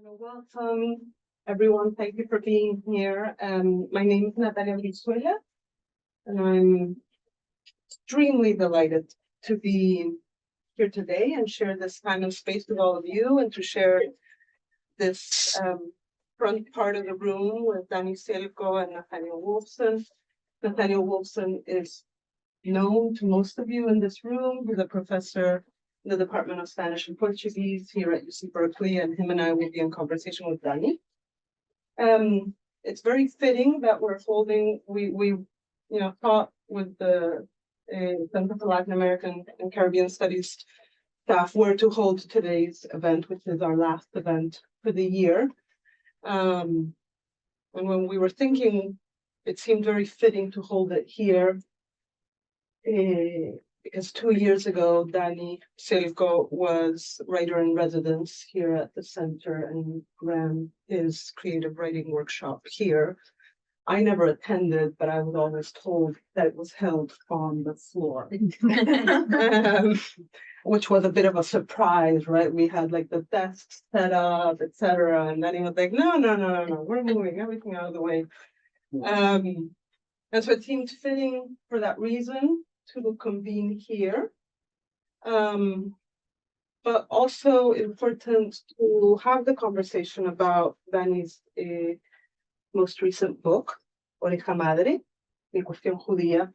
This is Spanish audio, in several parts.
Well, welcome, everyone. Thank you for being here. My name is Natalia Brizuela, and I'm extremely delighted to be here today and share this time and space with all of you and to share this front part of the room with Danny Selko and Nathaniel Wolfson. Nathaniel Wolfson is known to most of you in this room. He's a professor in the Department of Spanish and Portuguese here at UC Berkeley, and him and I will be in conversation with Danny. It's very fitting that we're holding, we thought with the Center for Latin American and Caribbean Studies staff where to hold today's event, which is our last event for the year. And when we were thinking, it seemed very fitting to hold it here because 2 years ago, Danny Selko was writer in residence here at the center and ran his creative writing workshop here. I never attended, but I was always told that it was held on the floor, which was a bit of a surprise, right? We had like the desks set up, etc. And then he was like, no, we're moving everything out of the way. And so it seemed fitting for that reason to convene here, but also important to have the conversation about Danny's most recent book, Oreja Madre, Mi Cuestión Judía,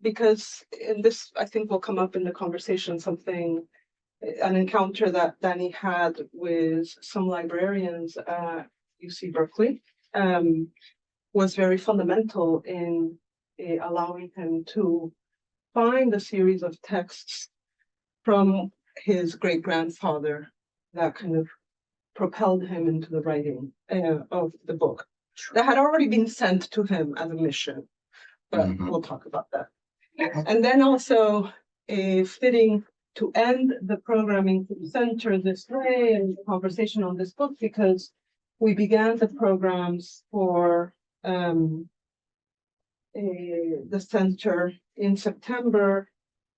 because in this, I think will come up in the conversation, an encounter that Danny had with some librarians at UC Berkeley was very fundamental in allowing him to find a series of texts from his great-grandfather that kind of propelled him into the writing of the book that had already been sent to him as a mission, but we'll talk about that. And then also fitting to end the programming center this way and the conversation on this book, because we began the programs for the center in September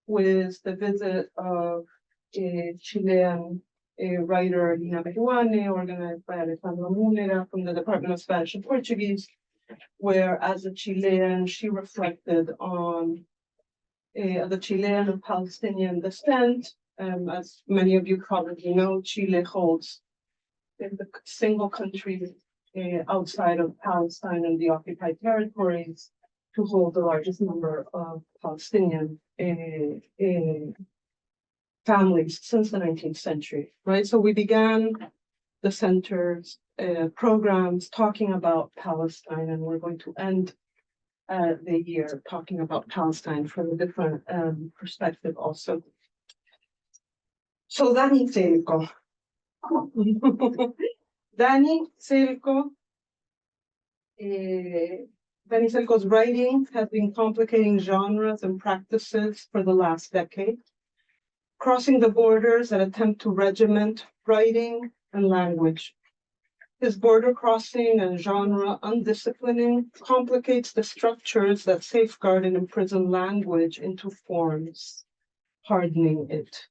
with the visit of a Chilean writer, Lina Meruane, organized by Alejandro Munera from the Department of Spanish and Portuguese, where as a Chilean, she reflected on the Chilean and Palestinian descent. As many of you probably know, Chile holds the single country outside of Palestine and the occupied territories to hold the largest number of Palestinian families since the 19th century, right? So we began the center's programs talking about Palestine, and we're going to end the year talking about Palestine from a different perspective also. So Danny Selko. Danny Selko's writing has been complicating genres and practices for the last decade, crossing the borders that attempt to regiment writing and language. His border crossing and genre undisciplining complicates the structures that safeguard and imprison language into forms, hardening it.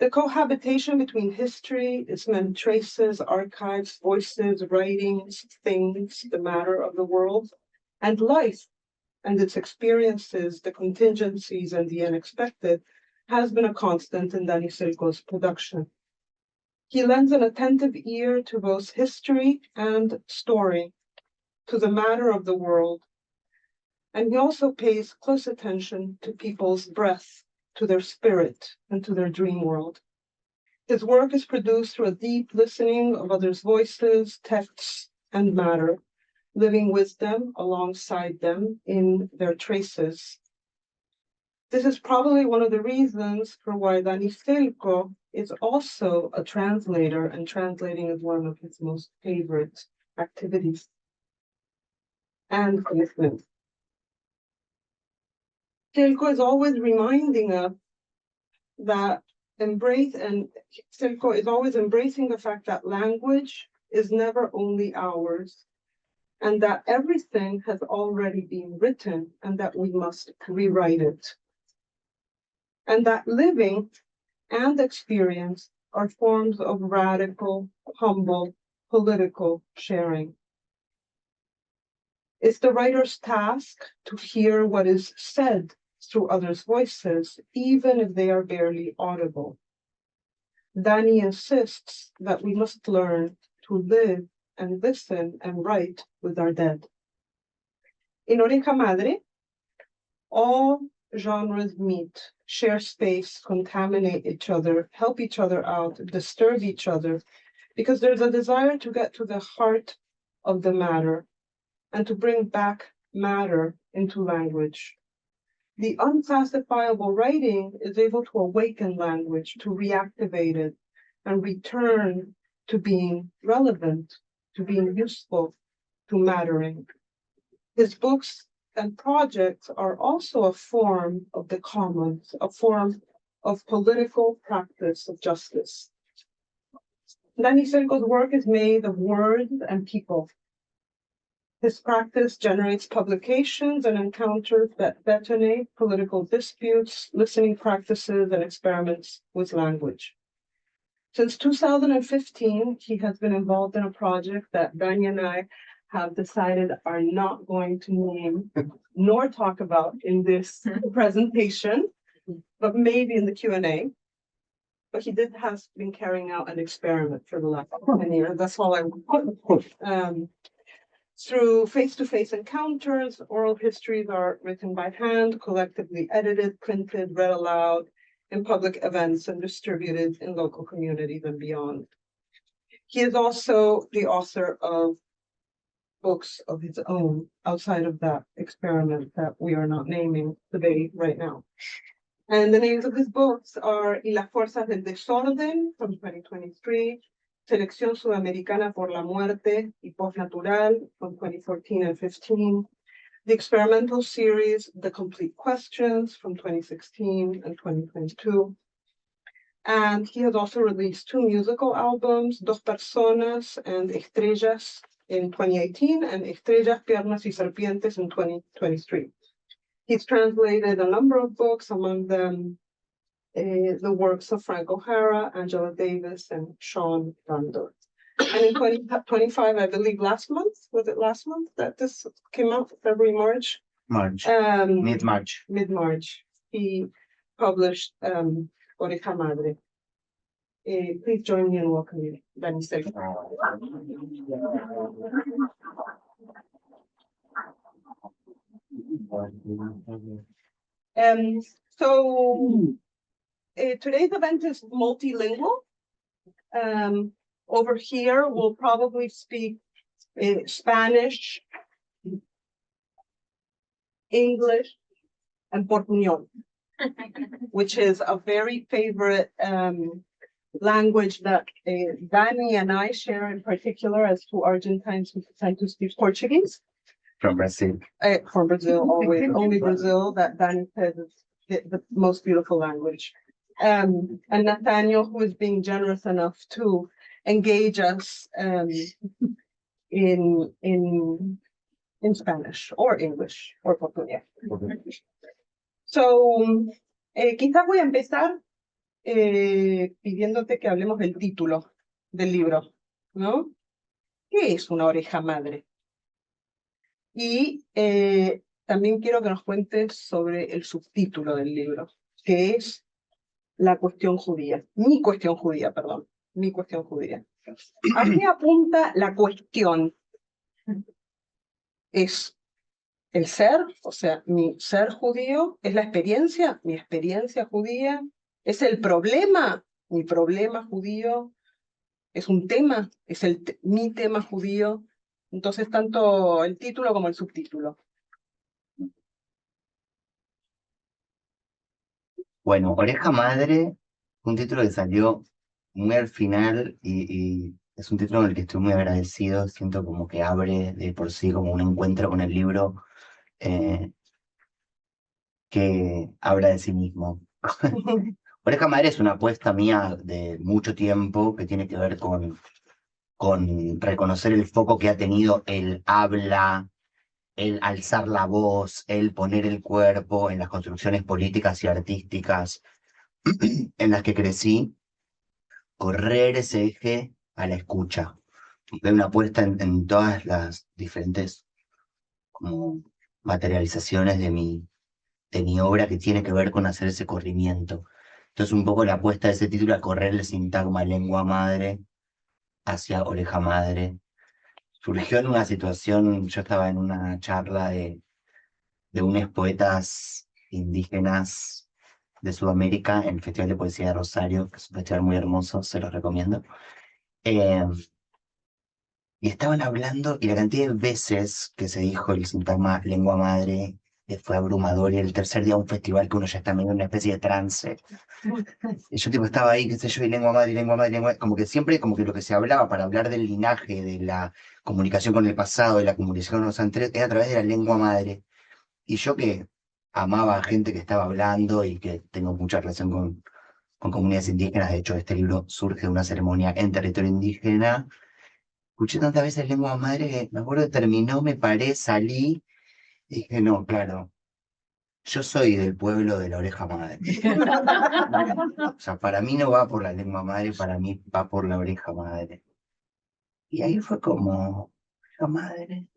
The cohabitation between history, its many traces, archives, voices, writings, things, the matter of the world, and life and its experiences, the contingencies and the unexpected, has been a constant in Danny Selko's production. He lends an attentive ear to both history and story, to the matter of the world, and he also pays close attention to people's breath, to their spirit, and to their dream world. His work is produced through a deep listening of others' voices, texts, and matter, living with them, alongside them, in their traces. This is probably one of the reasons for why Danny Selko is also a translator, and translating is one of his most favorite activities and commitments. Selko is always reminding us that Selko is always embracing the fact that language is never only ours, and that everything has already been written, and that we must rewrite it. And that living and experience are forms of radical, humble, political sharing. It's the writer's task to hear what is said through others' voices, even if they are barely audible. Dani insists that we must learn to live and listen and write with our dead. In Oreja Madre, all genres meet, share space, contaminate each other, help each other out, disturb each other, because there's a desire to get to the heart of the matter and to bring back matter into language. The unclassifiable writing is able to awaken language, to reactivate it, and return to being relevant, to being useful, to mattering. His books and projects are also a form of the commons, a form of political practice of justice. Dani Cerco's work is made of words and people. His practice generates publications and encounters that detonate political disputes, listening practices, and experiments with language. Since 2015, he has been involved in a project that Dani and I have decided are not going to name nor talk about in this presentation, but maybe in the Q&A. But he has been carrying out an experiment for the last 10 years. That's all I would through face-to-face encounters, oral histories are written by hand, collectively edited, printed, read aloud in public events, and distributed in local communities and beyond. He is also the author of books of his own outside of that experiment that we are not naming today right now. And the names of his books are Y las fuerzas del desorden from 2023, Selección Sudamericana por la Muerte y Postnatural from 2014 and 15, the experimental series The Complete Questions from 2016 and 2022. And he has also released 2 musical albums, Dos Personas and Estrellas in 2018 and Estrellas, Piernas y Serpientes in 2023. He's translated a number of books, among them the works of Frank O'Hara, Angela Davis, and Sean Randall. And in 2025, I believe was it last month that this came out, February, March? Mid-March. Mid-March. He published Oreja Madre. Please join me in welcoming Dani Cerco. Today's event is multilingual. Over here, we'll probably speak Spanish, English, and Portuñol, which is a very favorite language that Dani and I share in particular as two Argentines who tend to speak Portuguese. From Brazil. From Brazil, always. Only Brazil that Dani says is the most beautiful language. And Nathaniel, who is being generous enough to engage us in Spanish or English or Portuguese. So, quizás voy a empezar pidiéndote que hablemos del título del libro, ¿no? ¿Qué es una oreja madre? Y también quiero que nos cuentes sobre el subtítulo del libro, que es la cuestión judía, mi cuestión judía. ¿A qué apunta la cuestión? ¿Es el ser, o sea, mi ser judío? ¿Es la experiencia, mi experiencia judía? ¿Es el problema, mi problema judío? ¿Es un tema? ¿Es mi tema judío? Entonces, tanto el título como el subtítulo. Bueno, Oreja Madre, un título que salió muy al final y es un título en el que estoy muy agradecido. Siento como que abre de por sí como un encuentro con el libro que habla de sí mismo. Oreja Madre es una apuesta mía de mucho tiempo que tiene que ver con reconocer el foco que ha tenido el habla, el alzar la voz, el poner el cuerpo en las construcciones políticas y artísticas en las que crecí, correr ese eje a la escucha. Hay una apuesta en todas las diferentes como materializaciones de mi obra que tiene que ver con hacer ese corrimiento. Entonces, un poco la apuesta de ese título a correr el sintagma lengua madre hacia oreja madre. Surgió en una situación, yo estaba en una charla de unos poetas indígenas de Sudamérica en el Festival de Poesía de Rosario, que es un festival muy hermoso, se los recomiendo. Eh, y estaban hablando, y la cantidad de veces que se dijo el sintagma lengua madre fue abrumador, y el tercer día un festival que uno ya está medio en una especie de trance. Y yo tipo estaba ahí, qué sé yo, y lengua madre, lengua madre, lengua madre, como que siempre, como que lo que se hablaba para hablar del linaje, de la comunicación con el pasado, de la comunicación con los anteriores, era a través de la lengua madre. Y yo que amaba a gente que estaba hablando y que tengo mucha relación con comunidades indígenas, de hecho este libro surge de una ceremonia en territorio indígena, escuché tantas veces lengua madre que me acuerdo que terminó, me paré, salí y dije, no, claro, yo soy del pueblo de la oreja madre. O sea, para mí no va por la lengua madre, para mí va por la oreja madre. Y ahí fue como, oreja madre,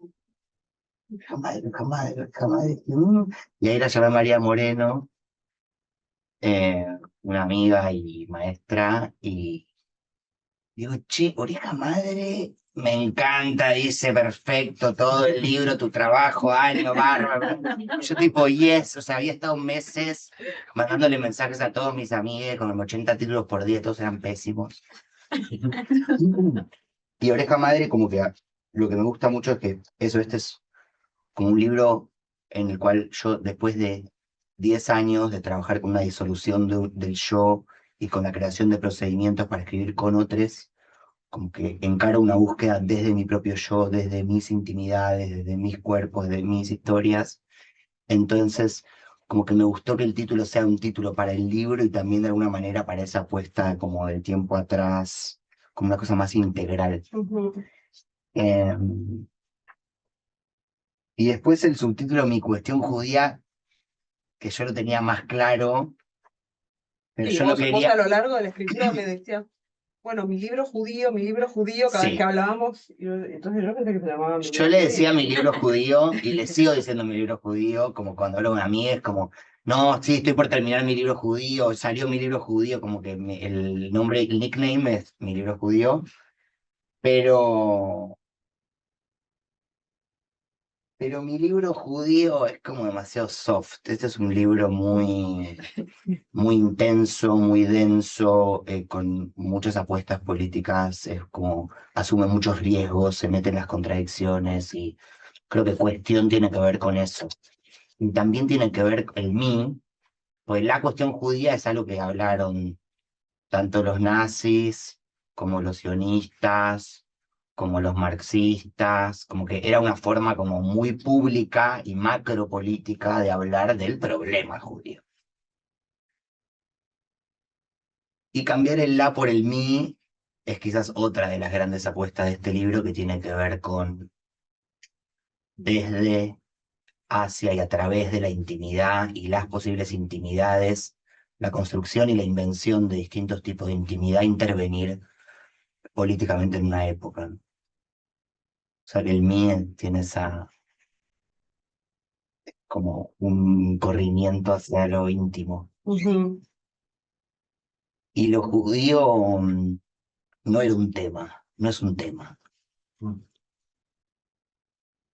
oreja madre, oreja madre, oreja madre. Y ahí la llamé María Moreno, eh, una amiga y maestra, y digo, che, oreja madre, me encanta, dice, perfecto, todo el libro, tu trabajo, año, bárbaro. Yo tipo, yes, o sea, había estado meses mandándole mensajes a todos mis amigos con 80 títulos por día, todos eran pésimos. Y oreja madre, como que lo que me gusta mucho es que este es como un libro en el cual yo, después de 10 años de trabajar con una disolución del yo y con la creación de procedimientos para escribir con otros, como que encaro una búsqueda desde mi propio yo, desde mis intimidades, desde mis cuerpos, desde mis historias. Entonces, como que me gustó que el título sea un título para el libro y también de alguna manera para esa apuesta como del tiempo atrás, como una cosa más integral. Ujú. Eh, y después el subtítulo Mi cuestión judía, que yo lo tenía más claro, pero Sí, yo no vos quería... a lo largo de la escritura me decías, bueno, mi libro judío, cada vez que Sí, hablábamos, entonces yo pensé que se llamaba mi yo libro le judío. decía mi libro judío y le sigo diciendo mi libro judío, como cuando hablo con amigas, es como, no, sí, estoy por terminar mi libro judío, salió mi libro judío, como que el nombre, el nickname es mi libro judío, pero, pero mi libro judío es como demasiado soft. Este es un libro muy intenso, muy denso, con muchas apuestas políticas, es como, asume muchos riesgos, se mete en las contradicciones y creo que cuestión tiene que ver con eso. Y también tiene que ver el mí, pues la cuestión judía es algo que hablaron tanto los nazis como los sionistas, como los marxistas, como que era una forma como muy pública y macropolítica de hablar del problema judío. Y cambiar el la por el mí es quizás otra de las grandes apuestas de este libro que tiene que ver con desde, hacia y a través de la intimidad y las posibles intimidades, la construcción y la invención de distintos tipos de intimidad, intervenir políticamente en una época. O sea, que el MIE tiene esa, como un corrimiento hacia lo íntimo. Ujú. Y lo judío no era un tema, no es un tema.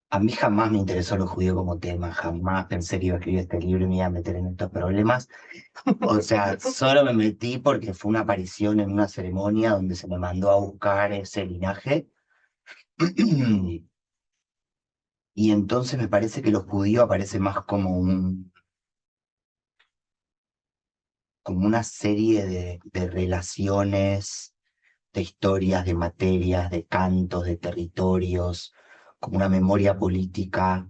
A mí jamás me interesó lo judío como tema, jamás pensé que iba a escribir este libro y me iba a meter en estos problemas. O sea, solo me metí porque fue una aparición en una ceremonia donde se me mandó a buscar ese linaje. Y entonces me parece que lo judío aparece más como una serie de relaciones, de historias, de materias, de cantos, de territorios, como una memoria política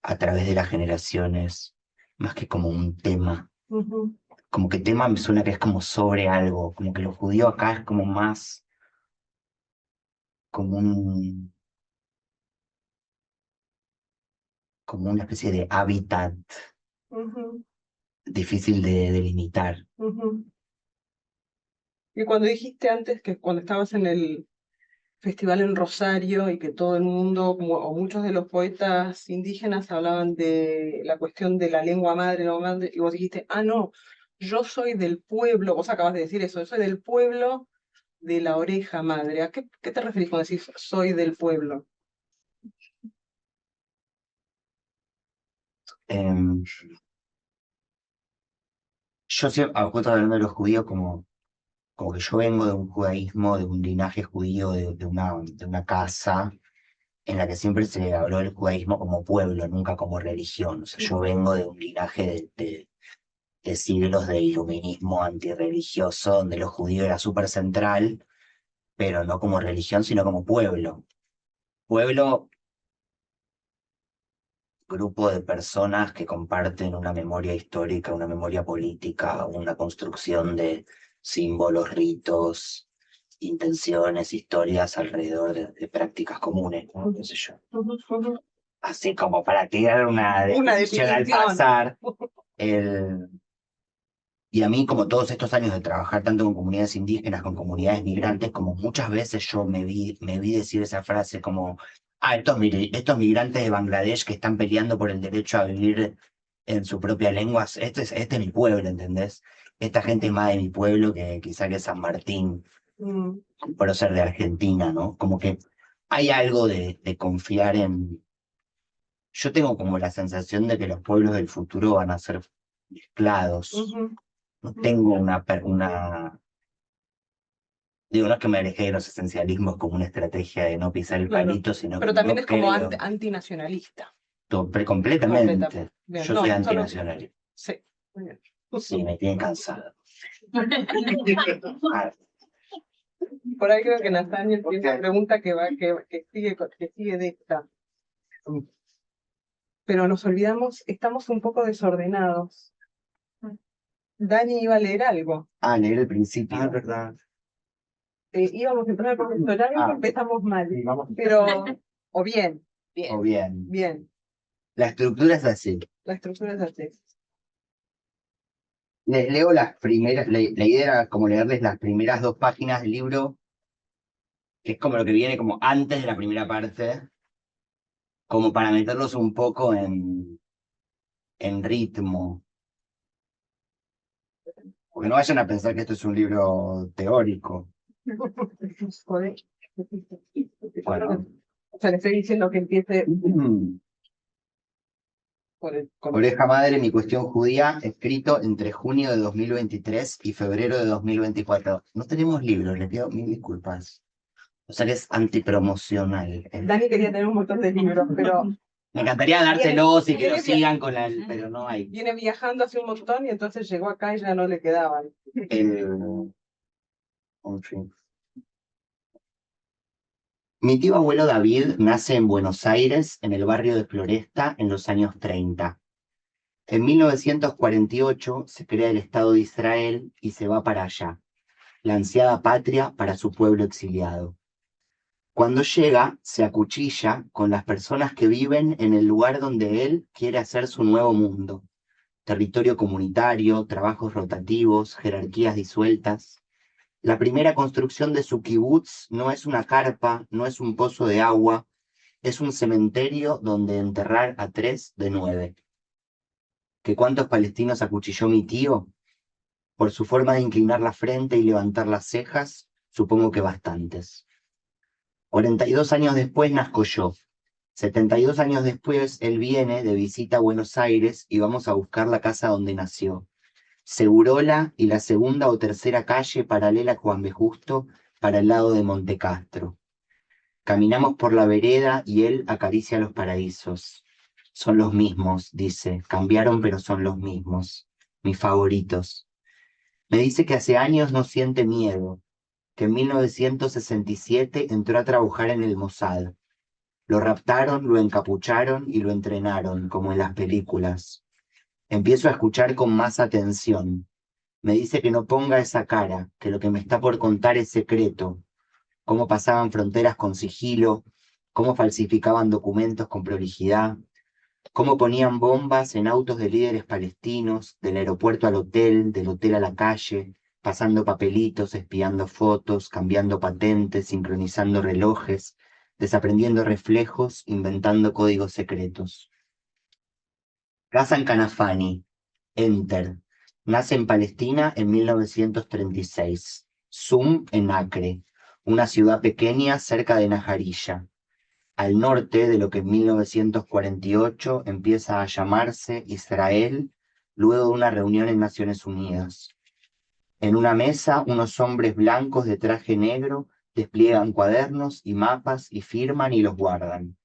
a través de las generaciones, más que como un tema. Ujú. Como que tema me suena que es como sobre algo, como que lo judío acá es como más como como una especie de hábitat Ujú. difícil de delimitar. Ujú. Y cuando dijiste antes que cuando estabas en el festival en Rosario y que todo el mundo, o muchos de los poetas indígenas hablaban de la cuestión de la lengua madre, y vos dijiste, ah, no, yo soy del pueblo, vos acabas de decir eso, yo soy del pueblo de la oreja madre. ¿A qué te referís cuando decís soy del pueblo? Em, yo siempre, justo hablando de los judíos, como que yo vengo de un judaísmo, de un linaje judío, de una casa en la que siempre se habló del judaísmo como pueblo, nunca como religión. O sea, yo vengo de un linaje de siglos de iluminismo antirreligioso, donde lo judío era súper central, pero no como religión, sino como pueblo. Pueblo, grupo de personas que comparten una memoria histórica, una memoria política, una construcción de símbolos, ritos, intenciones, historias alrededor de prácticas comunes, ¿no? Qué sé yo. Así como para tirar una Una definición al definición. pasar, el, y a mí, como todos estos años de trabajar tanto con comunidades indígenas, con comunidades migrantes, como muchas veces yo me vi decir esa frase como, estos migrantes de Bangladesh que están peleando por el derecho a vivir en su propia lengua, este es mi pueblo, ¿entendés? Esta gente es más de mi pueblo que quizá que San Martín, Mm, por ser de Argentina, ¿no? Como que hay algo de confiar en... Yo tengo como la sensación de que los pueblos del futuro van a ser mezclados. ujú, No tengo digo, no es que me alejé de los esencialismos como una estrategia de no pisar el claro. palito, sino Pero que también yo es como creo antinacionalista. completamente. Bien, Yo no, soy solo. antinacional. Sí, muy bien. Sí, me tienen cansado. Ah, Por ahí creo que Nathaniel tiene una pregunta que sigue de esta. Pero nos olvidamos, estamos un poco desordenados. Dani iba a leer algo. leer el principio. Ah, verdad. Íbamos a empezar con el horario, empezamos mal. Pero, o bien, O bien, bien. bien. La estructura es así. La estructura es así. Les leo las primeras, la idea era como leerles las primeras 2 páginas del libro, que es como lo que viene como antes de la primera parte, como para meterlos un poco en ritmo. Porque no vayan a pensar que esto es un libro teórico. Joder. Bueno. O sea, le estoy diciendo que empiece con Oreja Madre, mi cuestión judía, escrito entre junio de 2023 y febrero de 2024. No tenemos libros, les pido mil disculpas. O sea que es antipromocional. Dani quería tener un montón de libros, pero Me encantaría dárselos y que lo viene sigan con la... Pero no hay. viene viajando hace un montón y entonces llegó acá y ya no le quedaban. En fin. Mi tío abuelo David nace en Buenos Aires, en el barrio de Floresta, en los años 30. En 1948 se crea el Estado de Israel y se va para allá, la ansiada patria para su pueblo exiliado. Cuando llega, se acuchilla con las personas que viven en el lugar donde él quiere hacer su nuevo mundo. Territorio comunitario, trabajos rotativos, jerarquías disueltas. La primera construcción de su kibutz no es una carpa, no es un pozo de agua, es un cementerio donde enterrar a 3 de 9. ¿Que cuántos palestinos acuchilló mi tío? Por su forma de inclinar la frente y levantar las cejas, supongo que bastantes. 42 años después nazco yo. 72 años después, él viene de visita a Buenos Aires y vamos a buscar la casa donde nació. Segurola y la segunda o tercera calle paralela a Juan B. Justo para el lado de Montecastro. Caminamos por la vereda y él acaricia los paraísos. Son los mismos, dice. Cambiaron, pero son los mismos. Mis favoritos. Me dice que hace años no siente miedo, que en 1967 entró a trabajar en el Mossad. Lo raptaron, lo encapucharon y lo entrenaron, como en las películas. Empiezo a escuchar con más atención. Me dice que no ponga esa cara, que lo que me está por contar es secreto. Cómo pasaban fronteras con sigilo, cómo falsificaban documentos con prolijidad, cómo ponían bombas en autos de líderes palestinos, del aeropuerto al hotel, del hotel a la calle, pasando papelitos, espiando fotos, cambiando patentes, sincronizando relojes, desaprendiendo reflejos, inventando códigos secretos. Ghassan Kanafani, Enter. Nace en Palestina en 1936. Zum en Acre, una ciudad pequeña cerca de Najarilla, al norte de lo que en 1948 empieza a llamarse Israel, luego de una reunión en Naciones Unidas. En una mesa, unos hombres blancos de traje negro despliegan cuadernos y mapas y firman y los guardan.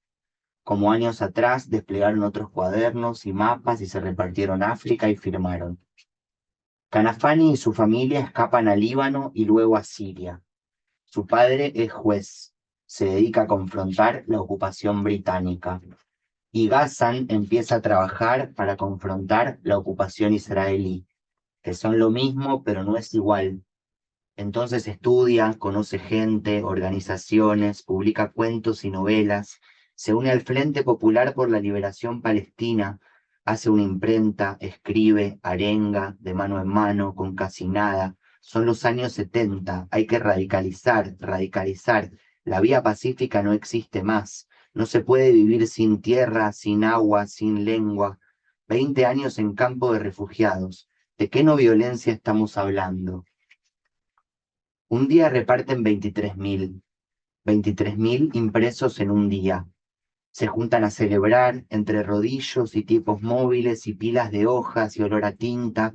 Como años atrás, desplegaron otros cuadernos y mapas y se repartieron África y firmaron. Kanafani y su familia escapan a Líbano y luego a Siria. Su padre es juez, se dedica a confrontar la ocupación británica. Y Ghassan empieza a trabajar para confrontar la ocupación israelí, que son lo mismo pero no es igual. Entonces estudia, conoce gente, organizaciones, publica cuentos y novelas, se une al Frente Popular por la Liberación Palestina, hace una imprenta, escribe, arenga, de mano en mano, con casi nada. Son los años 70, hay que radicalizar, radicalizar. La vía pacífica no existe más. No se puede vivir sin tierra, sin agua, sin lengua. 20 años en campo de refugiados. ¿De qué no violencia estamos hablando? Un día reparten 23.000 impresos en un día. Se juntan a celebrar entre rodillos y tipos móviles y pilas de hojas y olor a tinta,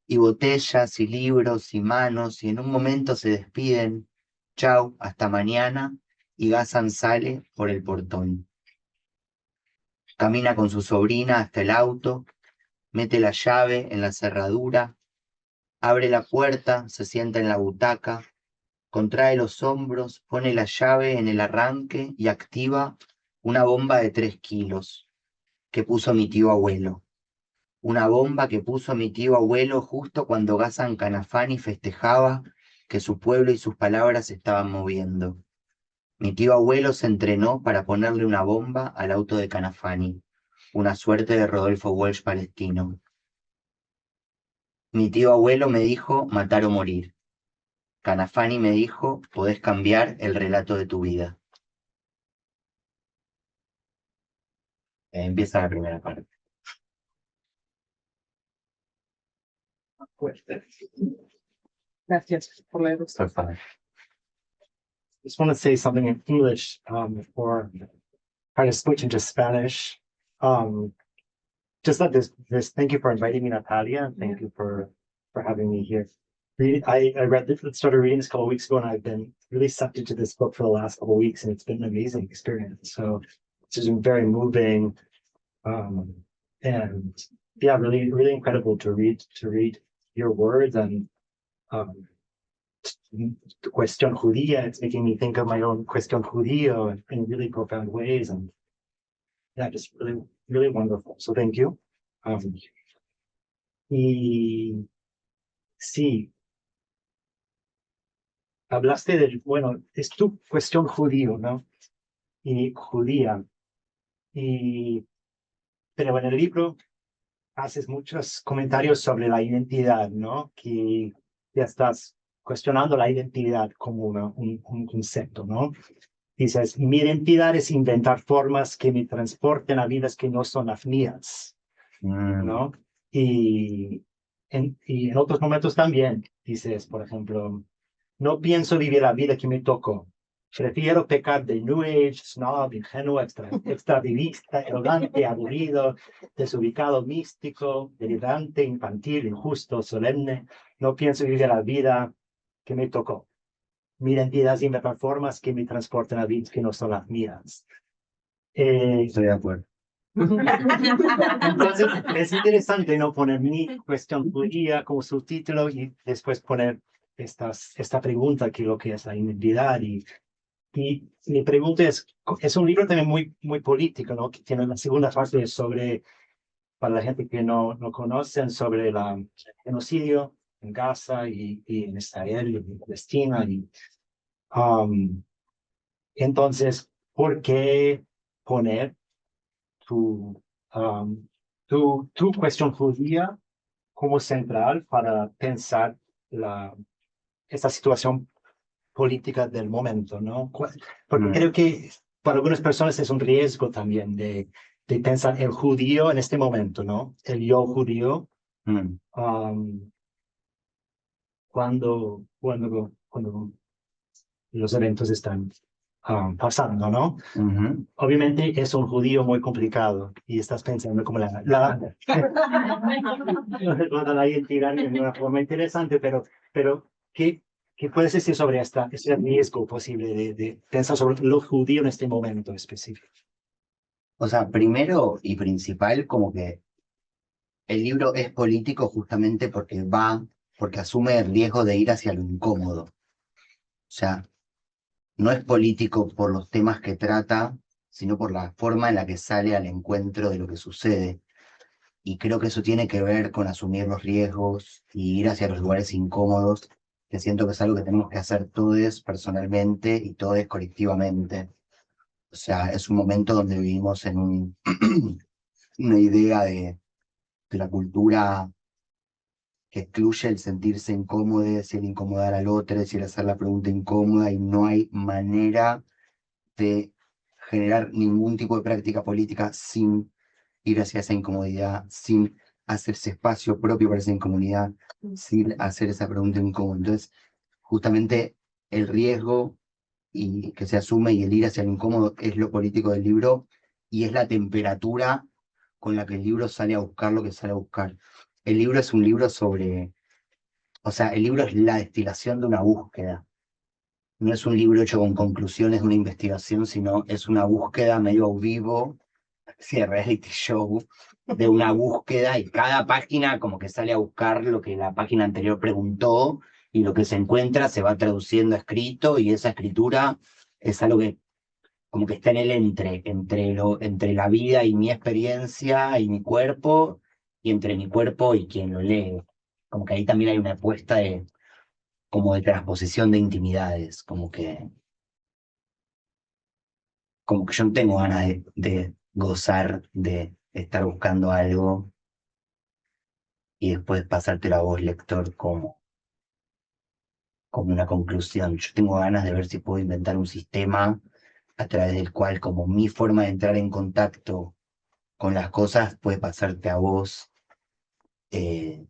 y botellas y libros y manos, y en un momento se despiden. Chau, hasta mañana, y Ghassan sale por el portón. Camina con su sobrina hasta el auto, mete la llave en la cerradura, abre la puerta, se sienta en la butaca, contrae los hombros, pone la llave en el arranque y activa una bomba de 3 kilos que puso mi tío abuelo. Una bomba que puso mi tío abuelo justo cuando Ghassan Kanafani festejaba que su pueblo y sus palabras se estaban moviendo. Mi tío abuelo se entrenó para ponerle una bomba al auto de Kanafani, una suerte de Rodolfo Walsh palestino. Mi tío abuelo me dijo matar o morir. Kanafani me dijo, podés cambiar el relato de tu vida. Empieza la primera parte. Gracias por leer. So far. Just want to say something in English before trying to switch into Spanish. Just that this thank you for inviting me, Natalia, and thank you for having me here. I read this, started reading this a couple of weeks ago, and I've been really sucked into this book for the last couple of weeks, and it's been an amazing experience. So it's just been very moving, and yeah, really, really incredible to read your words and the Cuestión Judía. It's making me think of my own Cuestión Judío in really profound ways, and yeah, just really, really wonderful. So thank you. Y sí, hablaste del, bueno, es tu cuestión judío, ¿no? Y judía. Pero en el libro haces muchos comentarios sobre la identidad, ¿no? Que ya estás cuestionando la identidad como un concepto, ¿no? Dices, mi identidad es inventar formas que me transporten a vidas que no son las mías, ¿no? Y en otros momentos también dices, por ejemplo, no pienso vivir la vida que me tocó. Prefiero pecar de New Age, snob, ingenuo, extravivista, arrogante, aburrido, desubicado, místico, delirante, infantil, injusto, solemne. No pienso vivir la vida que me tocó. Mi identidad es inventar formas que me transporten a vidas que no son las mías. Estoy de acuerdo. Entonces, es interesante no poner mi cuestión judía como subtítulo y después poner esta pregunta, que lo que es la identidad. Y mi pregunta es un libro también muy político, ¿no? Que tiene una segunda parte sobre, para la gente que no conocen, sobre el genocidio en Gaza y en Israel y en Palestina. Entonces, ¿por qué poner tu cuestión judía como central para pensar esta situación política del momento, ¿no? Porque Mm, creo que para algunas personas es un riesgo también de pensar el judío en este momento, ¿no? El yo judío, mm, um, cuando los eventos están pasando, ¿no? ujú. Obviamente es un judío muy complicado y estás pensando como la identidad en una forma interesante, pero ¿qué puedes decir sobre ese riesgo posible de pensar sobre lo judío en este momento específico? O sea, primero y principal, como que el libro es político justamente porque asume el riesgo de ir hacia lo incómodo. O sea, no es político por los temas que trata, sino por la forma en la que sale al encuentro de lo que sucede. Y creo que eso tiene que ver con asumir los riesgos y ir hacia los lugares incómodos, que siento que es algo que tenemos que hacer todos personalmente y todos colectivamente. O sea, es un momento donde vivimos en una idea de la cultura que excluye el sentirse incómodo, es el incomodar al otro, es el hacer la pregunta incómoda y no hay manera de generar ningún tipo de práctica política sin ir hacia esa incomodidad, sin hacerse espacio propio para esa incomodidad, sin hacer esa pregunta incómoda. Entonces, justamente el riesgo y que se asume y el ir hacia lo incómodo es lo político del libro y es la temperatura con la que el libro sale a buscar lo que sale a buscar. El libro es un libro sobre, o sea, el libro es la destilación de una búsqueda. No es un libro hecho con conclusiones de una investigación, sino es una búsqueda medio vivo, sí, de reality show, de una búsqueda y cada página como que sale a buscar lo que la página anterior preguntó y lo que se encuentra se va traduciendo a escrito y esa escritura es algo que como que está en el entre la vida y mi experiencia y mi cuerpo y entre mi cuerpo y quien lo lee. Como que ahí también hay una apuesta como de transposición de intimidades, como que yo no tengo ganas de gozar de estar buscando algo y después pasártelo a vos, lector, como una conclusión. Yo tengo ganas de ver si puedo inventar un sistema a través del cual, como mi forma de entrar en contacto con las cosas, puede pasarte a vos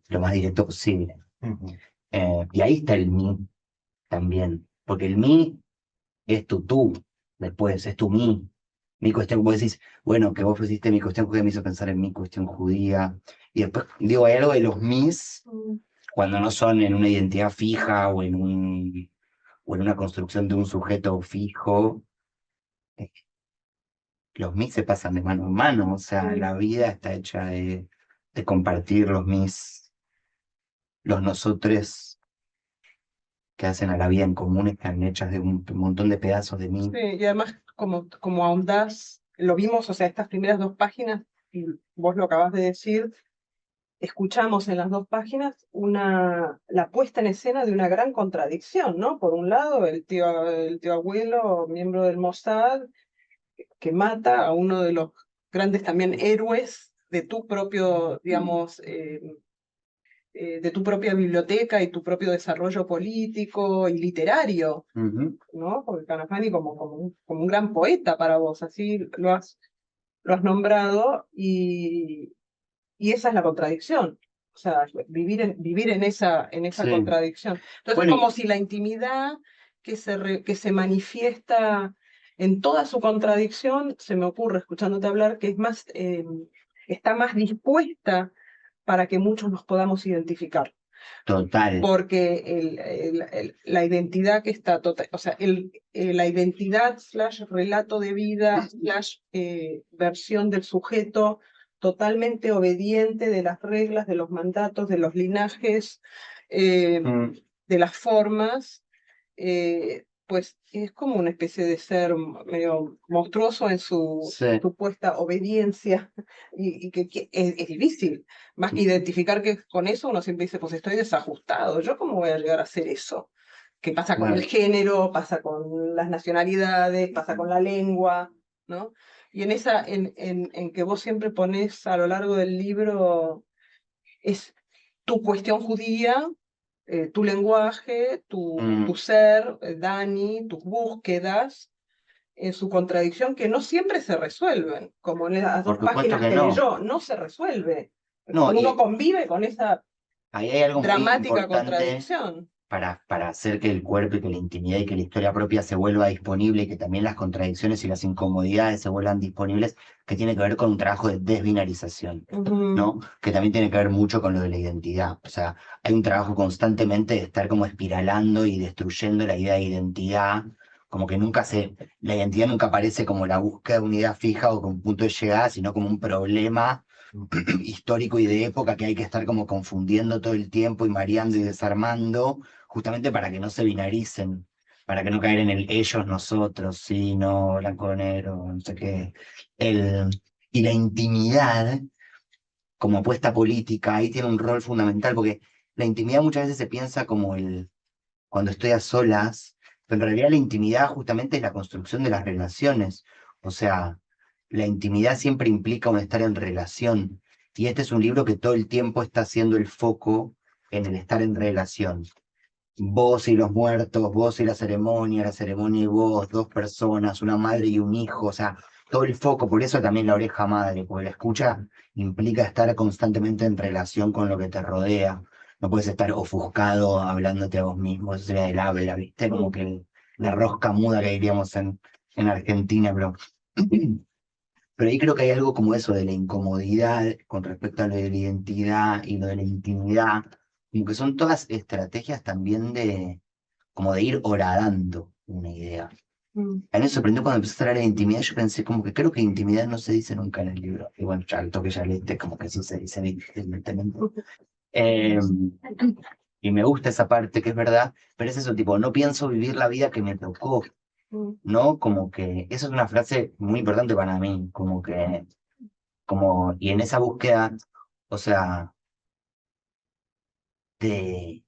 lo más directo posible. Ujú. Y ahí está el mí también, porque el mí es tu tú, después es tu mí. Mi cuestión, como decís, bueno, que vos pusiste mi cuestión judía, me hizo pensar en mi cuestión judía. Y después, digo, hay algo de los mis, cuando no son en una identidad fija o en una construcción de un sujeto fijo, eh, los mis se pasan de mano en mano, o sea, la vida está hecha de compartir los mis, los nosotros que hacen a la vida en común están hechas de un montón de pedazos de mí. Sí, y además, como ahondás, lo vimos, o sea, estas primeras dos páginas, y vos lo acabás de decir, escuchamos en las dos páginas la puesta en escena de una gran contradicción, ¿no? Por un lado, el tío abuelo, miembro del Mossad, que mata a uno de los grandes también héroes de tu propio, digamos, de tu propia biblioteca y tu propio desarrollo político y literario, Ujú. ¿no? Porque Kanafani como un gran poeta para vos, así lo has nombrado, y esa es la contradicción. O sea, vivir en esa Sí. contradicción. Entonces, Bueno, es como si la intimidad que se manifiesta en toda su contradicción, se me ocurre, escuchándote hablar, que está más dispuesta para que muchos nos podamos identificar. total. Porque la identidad que está total, o sea, la identidad / relato de vida / versión del sujeto totalmente obediente de las reglas, de los mandatos, de los linajes, Mm, de las formas, pues es como una especie de ser medio monstruoso en su sí. supuesta obediencia y que es difícil. Más que identificar que con eso, uno siempre dice, pues estoy desajustado. ¿Yo cómo voy a llegar a hacer eso? ¿Qué pasa con Claro. el género? ¿Pasa con las nacionalidades? ¿Pasa con la lengua? ¿No? Y en que vos siempre ponés a lo largo del libro, es tu cuestión judía, tu lenguaje, tu Mm, ser, Dani, tus búsquedas, en su contradicción, que no siempre se resuelven, como en las por dos supuesto páginas que que no. leyó, no se resuelve. No, Uno y convive con esa ahí hay algo muy dramática importante contradicción. para hacer que el cuerpo y que la intimidad y que la historia propia se vuelva disponible y que también las contradicciones y las incomodidades se vuelvan disponibles, que tiene que ver con un trabajo de desbinarización, Ujú, ¿no? Que también tiene que ver mucho con lo de la identidad. O sea, hay un trabajo constantemente de estar como espiralando y destruyendo la idea de identidad, como que la identidad nunca aparece como la búsqueda de unidad fija o como un punto de llegada, sino como un problema histórico y de época que hay que estar como confundiendo todo el tiempo y mareando y desarmando, justamente para que no se binaricen, para que no caer en el ellos, nosotros, sí, no, blanco, negro, no sé qué. El, y la intimidad como apuesta política ahí tiene un rol fundamental, porque la intimidad muchas veces se piensa como cuando estoy a solas, pero en realidad la intimidad justamente es la construcción de las relaciones. O sea, la intimidad siempre implica un estar en relación. Y este es un libro que todo el tiempo está haciendo el foco en el estar en relación. Vos y los muertos, vos y la ceremonia y vos, dos personas, una madre y un hijo, o sea, todo el foco, por eso también la oreja madre, porque la escucha implica estar constantemente en relación con lo que te rodea. No puedes estar ofuscado hablándote a vos mismo, eso sería del habla, ¿viste? Como mm, que la rosca muda que diríamos en Argentina, pero ahí creo que hay algo como eso de la incomodidad con respecto a lo de la identidad y lo de la intimidad, como que son todas estrategias también como de ir horadando una idea. mm. A mí me sorprendió cuando empecé a hablar de intimidad, yo pensé como que creo que intimidad no se dice nunca en el libro. Y bueno, ya al toque ya leíste, como que sí se dice evidentemente. Eh, y me gusta esa parte que es verdad, pero es eso, tipo, no pienso vivir la vida que me tocó, Mm, ¿no? Como que esa es una frase muy importante para mí, y en esa búsqueda, o sea, de,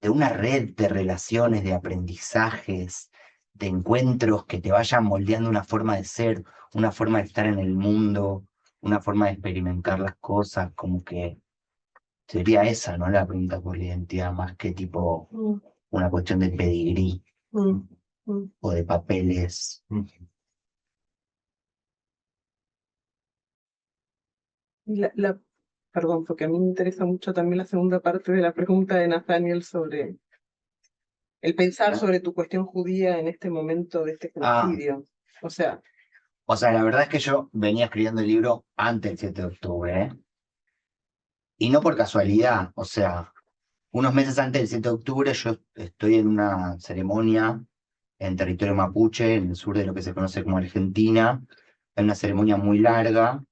de una red de relaciones, de aprendizajes, de encuentros que te vayan moldeando una forma de ser, una forma de estar en el mundo, una forma de experimentar las cosas, como que sería esa, ¿no? La pregunta por la identidad, más que tipo mm, una cuestión de pedigrí mm, mm. o de papeles. Y perdón, porque a mí me interesa mucho también la segunda parte de la pregunta de Nathaniel sobre el pensar sobre tu cuestión judía en este momento de este Ah, genocidio. O sea, o sea, la verdad es que yo venía escribiendo el libro antes del 7 de octubre, ¿eh? Y no por casualidad, o sea, unos meses antes del 7 de octubre yo estoy en una ceremonia en territorio mapuche, en el sur de lo que se conoce como Argentina, en una ceremonia muy larga.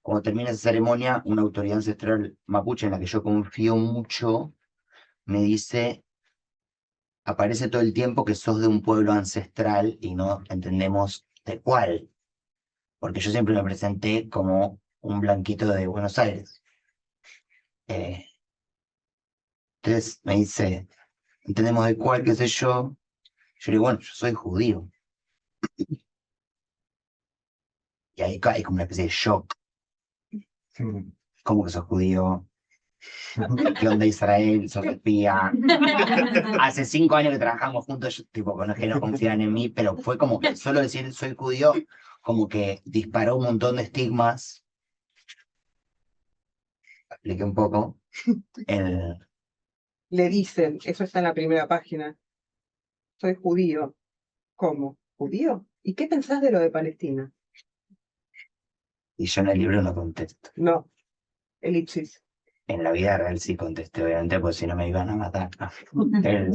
Cuando termina esa ceremonia, una autoridad ancestral mapuche en la que yo confío mucho me dice, aparece todo el tiempo que sos de un pueblo ancestral y no entendemos de cuál, porque yo siempre me presenté como un blanquito de Buenos Aires. Eh, entonces me dice, entendemos de cuál, qué sé yo. Yo le digo, bueno, yo soy judío. Y ahí cae como una especie de shock. ¿Cómo que sos judío? ¿Qué onda Israel? ¿Sos espía? Hace 5 años que trabajamos juntos, yo, tipo, no es que no confían en mí, pero fue como que solo decir soy judío, como que disparó un montón de estigmas. Expliqué un poco. El, le dicen, eso está en la primera página, soy judío. ¿Cómo? ¿Judío? ¿Y qué pensás de lo de Palestina? y yo en el libro no contesto. No, elipsis. En la vida real sí contesté, obviamente, pues si no me iban a matar. El-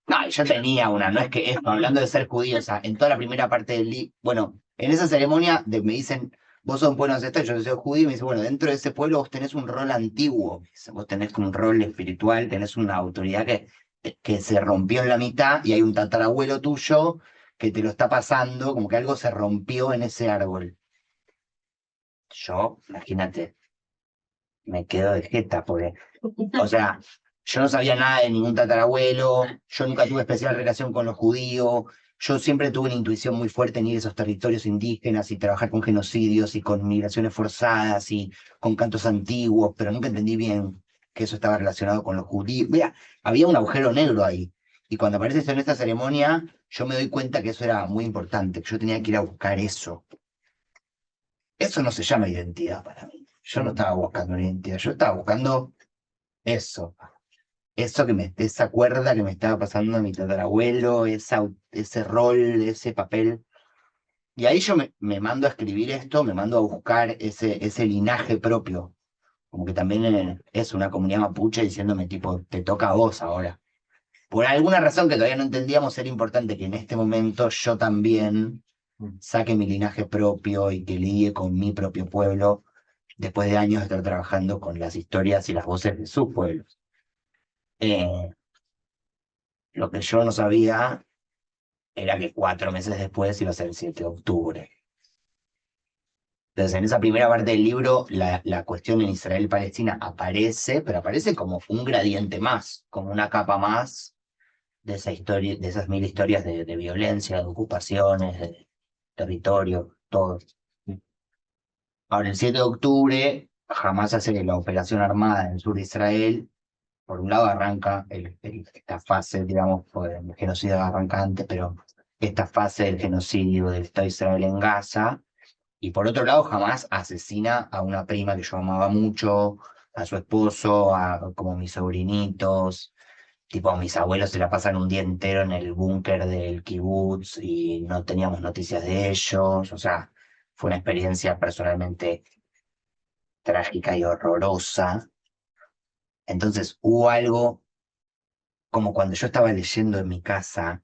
No, yo tenía una, no es que esto, hablando de ser judío, o sea, en toda la primera parte del libro, bueno, en esa ceremonia me dicen, vos sos un pueblo ancestral, yo soy judío, y me dice, bueno, dentro de ese pueblo vos tenés un rol antiguo, me dice, vos tenés un rol espiritual, tenés una autoridad que se rompió en la mitad y hay un tatarabuelo tuyo que te lo está pasando, como que algo se rompió en ese árbol. Yo, imagínate, me quedo de jeta, porque o sea, yo no sabía nada de ningún tatarabuelo, yo nunca tuve especial relación con los judíos, yo siempre tuve una intuición muy fuerte en ir a esos territorios indígenas y trabajar con genocidios y con migraciones forzadas y con cantos antiguos, pero nunca entendí bien que eso estaba relacionado con los judíos. Mira, había un agujero negro ahí. Y cuando aparece eso en esta ceremonia, yo me doy cuenta que eso era muy importante, que yo tenía que ir a buscar eso. Eso no se llama identidad para mí. Yo no estaba buscando una identidad, yo estaba buscando eso. Eso esa cuerda que me estaba pasando a mi tatarabuelo, ese rol, ese papel. Y ahí yo me mando a escribir esto, me mando a buscar ese linaje propio. Como que también es una comunidad mapuche diciéndome tipo, te toca a vos ahora. Por alguna razón que todavía no entendíamos, era importante que en este momento yo también saque mi linaje propio y que lidie con mi propio pueblo, después de años de estar trabajando con las historias y las voces de sus pueblos. Eh, lo que yo no sabía era que 4 meses después iba a ser el 7 de octubre. Entonces, en esa primera parte del libro, la cuestión en Israel-Palestina aparece, pero aparece como un gradiente más, como una capa más de esa historia, de esas 1000 historias de violencia, de ocupaciones, de territorio, todo. Ahora, el 7 de octubre, jamás hace la operación armada en el sur de Israel. Por un lado arranca esta fase, digamos, pues, el genocidio arranca antes, pero esta fase del genocidio del Estado de Israel en Gaza. Y por otro lado, jamás asesina a una prima que yo amaba mucho, a su esposo, como mis sobrinitos. Tipo, mis abuelos se la pasan un día entero en el búnker del kibutz y no teníamos noticias de ellos. O sea, fue una experiencia personalmente trágica y horrorosa. Entonces, hubo algo como cuando yo estaba leyendo en mi casa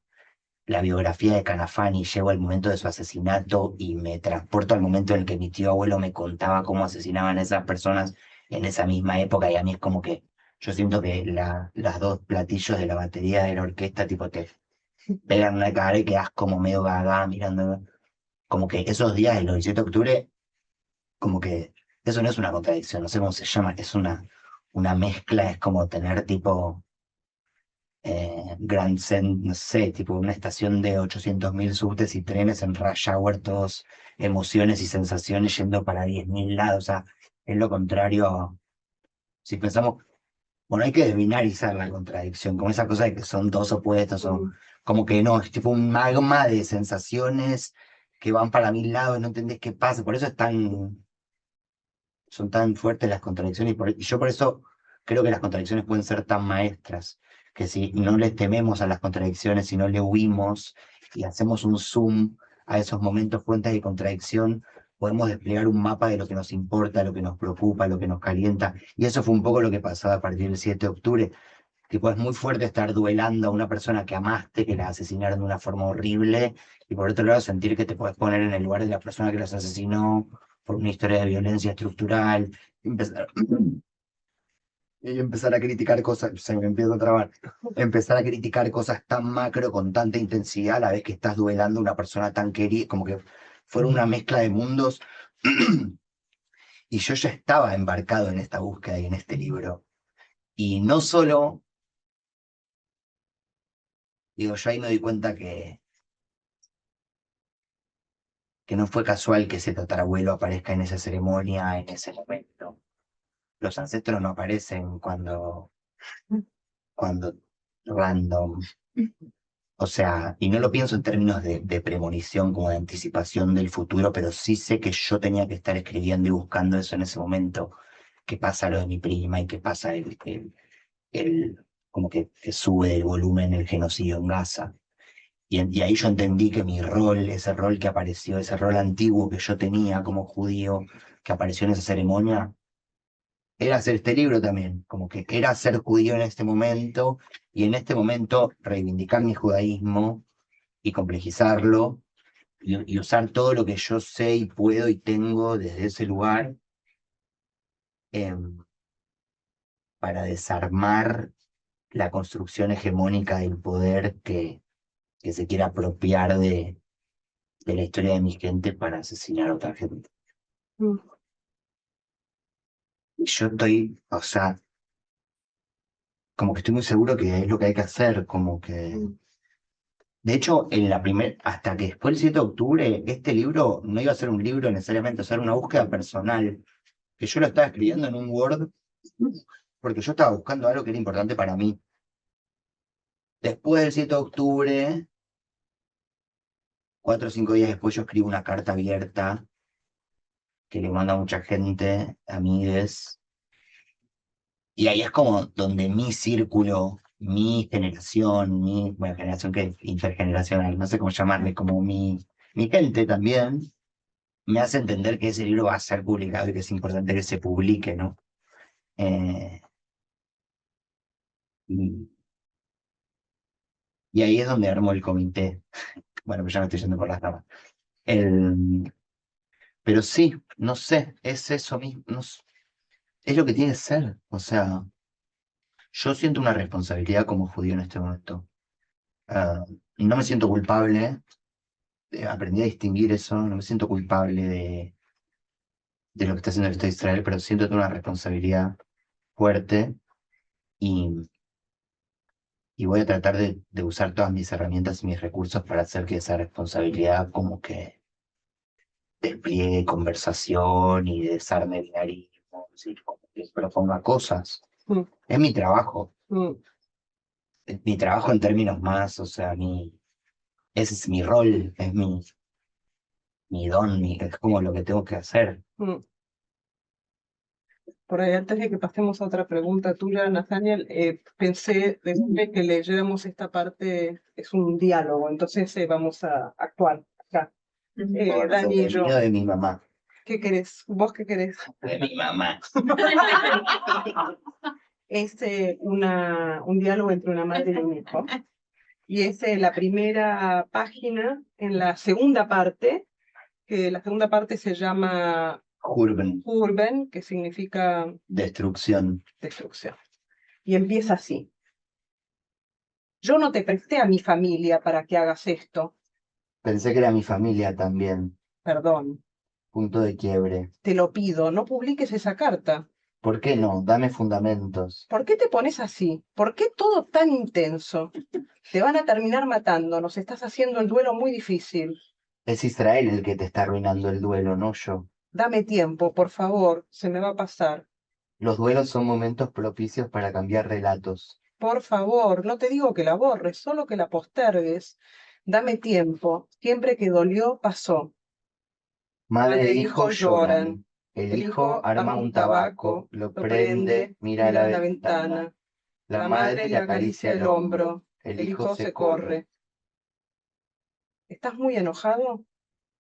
la biografía de Canafani y llego al momento de su asesinato y me transporto al momento en el que mi tío abuelo me contaba cómo asesinaban a esas personas en esa misma época y a mí es como que yo siento que las dos platillos de la batería de la orquesta tipo te pegan una cara y quedas como medio gaga mirando, como que esos días del 17 de octubre, como que eso no es una contradicción, no sé cómo se llama, es una mezcla, es como tener tipo no sé, tipo una estación de 800.000 subtes y trenes en rush hour, todos emociones y sensaciones yendo para 10.000 lados. O sea, es lo contrario. Si pensamos, bueno, hay que desbinarizar la contradicción, como esa cosa de que son dos opuestos, o como que no, es tipo un magma de sensaciones que van para 1000 lados, no entendés qué pasa. Por eso son tan fuertes las contradicciones y yo por eso creo que las contradicciones pueden ser tan maestras, que si no les tememos a las contradicciones, si no le huimos y hacemos un zoom a esos momentos fuentes de contradicción, podemos desplegar un mapa de lo que nos importa, lo que nos preocupa, lo que nos calienta. Y eso fue un poco lo que pasó a partir del 7 de octubre. Tipo, es muy fuerte estar duelando a una persona que amaste, que la asesinaron de una forma horrible, y por otro lado sentir que te puedes poner en el lugar de la persona que los asesinó por una historia de violencia estructural, empezar, y empezar a criticar cosas, se me empieza a trabar, empezar a criticar cosas tan macro con tanta intensidad a la vez que estás duelando a una persona tan querida, como que fuera una mezcla de mundos, y yo ya estaba embarcado en esta búsqueda y en este libro. Y no solo, digo, yo ahí me doy cuenta que no fue casual que ese tatarabuelo aparezca en esa ceremonia en ese momento. Los ancestros no aparecen cuando random. O sea, y no lo pienso en términos de premonición como de anticipación del futuro, pero sí sé que yo tenía que estar escribiendo y buscando eso en ese momento, que pasa lo de mi prima y que pasa como que sube el volumen el genocidio en Gaza. Y ahí yo entendí que mi rol, ese rol que apareció, ese rol antiguo que yo tenía como judío, que apareció en esa ceremonia, era hacer este libro también, como que era ser judío en este momento y en este momento reivindicar mi judaísmo y complejizarlo y usar todo lo que yo sé y puedo y tengo desde ese lugar em, para desarmar la construcción hegemónica del poder que se quiera apropiar de la historia de mi gente para asesinar a otra gente. Mm. Y yo estoy, o sea, como que estoy muy seguro que es lo que hay que hacer, como que... De hecho, hasta que después del 7 de octubre, este libro no iba a ser un libro necesariamente, a ser una búsqueda personal, que yo lo estaba escribiendo en un Word porque yo estaba buscando algo que era importante para mí. Después del 7 de octubre, 4 o 5 días después, yo escribo una carta abierta que le manda a mucha gente, amigues, y ahí es como donde mi círculo, mi generación, bueno, generación que intergeneracional, no sé cómo llamarle, como mi gente también, me hace entender que ese libro va a ser publicado y que es importante que se publique, ¿no? Eh, y, y ahí es donde armo el comité. Bueno, pues ya me estoy yendo por las ramas. El, pero sí, no sé, es eso mismo, es lo que tiene que ser. O sea, yo siento una responsabilidad como judío en este momento. Ah, y no me siento culpable, aprendí a distinguir eso, no me siento culpable de lo que está haciendo el Estado de Israel, pero siento una responsabilidad fuerte y, y voy a tratar de usar todas mis herramientas y mis recursos para hacer que esa responsabilidad como que despliegue conversación y desarme binarismos y como que proponga cosas. Mm, Es mi trabajo, mm, es mi trabajo en términos más, o sea, ese es mi rol, es mi don, es como lo que tengo que hacer. mm. Por ahí, antes de que pasemos a otra pregunta tuya, Nathaniel, pensé decirle que leyéramos esta parte, es un diálogo, entonces vamos a actuar acá. Dani y El yo, mío de mi mamá. ¿qué querés? ¿Vos qué querés? De mi mamá. Es un diálogo entre una madre y un hijo. Y es la primera página en la segunda parte, que la segunda parte se llama Jurben, Urben, que significa destrucción. destrucción. Y empieza así. Yo no te presté a mi familia para que hagas esto. Pensé que era mi familia también. Perdón, Punto de quiebre. te lo pido, no publiques esa carta. ¿Por qué no? Dame fundamentos. ¿Por qué te pones así? ¿Por qué todo tan intenso? Te van a terminar matando, nos estás haciendo el duelo muy difícil. Es Israel el que te está arruinando el duelo, no yo. Dame tiempo, por favor, se me va a pasar. Los duelos son momentos propicios para cambiar relatos. Por favor, no te digo que la borres, solo que la postergues. Dame tiempo. Siempre que dolió, pasó. Madre Madre e hijo lloran. El El hijo hijo arma ama un un tabaco, tabaco, lo lo prende, mira a mira la a la ventana. ventana. La La madre madre le acaricia el hombro. El El hijo hijo se se corre. corre. ¿Estás muy enojado?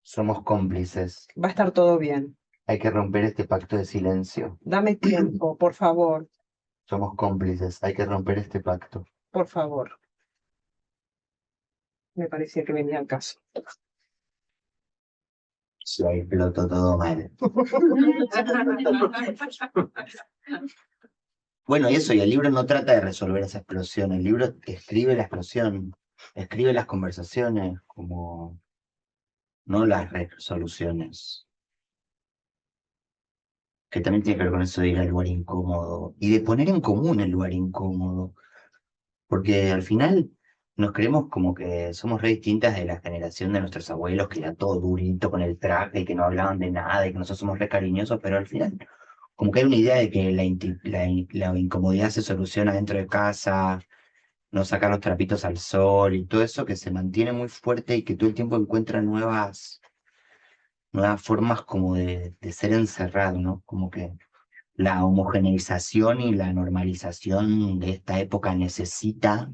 Somos cómplices. Va a estar todo bien. Hay que romper este pacto de silencio. Dame tiempo, por favor, Somos cómplices. Hay que romper este pacto. por favor. Me parecía que venía al caso. Se explotó todo mal. Bueno, y eso, y el libro no trata de resolver esa explosión. El libro escribe la explosión, escribe las conversaciones, como no las resoluciones. Que también tiene que ver con eso de ir al lugar incómodo y de poner en común el lugar incómodo. Porque al final nos creemos como que somos re distintas de la generación de nuestros abuelos, que era todo durito con el traje y que no hablaban de nada y que nosotros somos re cariñosos, pero al final como que hay una idea de que la incomodidad se soluciona dentro de casa, no sacar los trapitos al sol y todo eso que se mantiene muy fuerte y que todo el tiempo encuentra nuevas formas como de ser encerrado, ¿no? Como que la homogeneización y la normalización de esta época necesita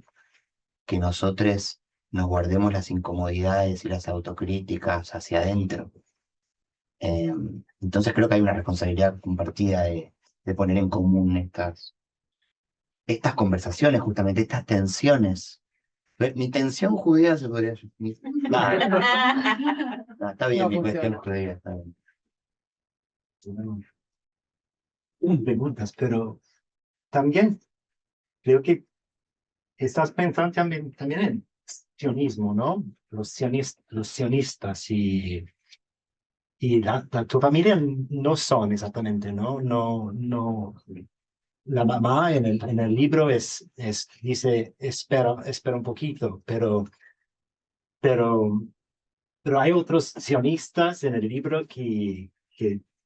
que nosotros nos guardemos las incomodidades y las autocríticas hacia adentro. Eh, entonces creo que hay una responsabilidad compartida de poner en común estas conversaciones, justamente estas tensiones. Mi tensión judía se podría decir. No, está bien, No mi cuestión funciona. judía está bien. Preguntas, pero también creo que estás pensando también en sionismo, ¿no? Los sionistas y tu familia no son exactamente, ¿no? No. La mamá en el libro dice, espera un poquito, pero, pero hay otros sionistas en el libro que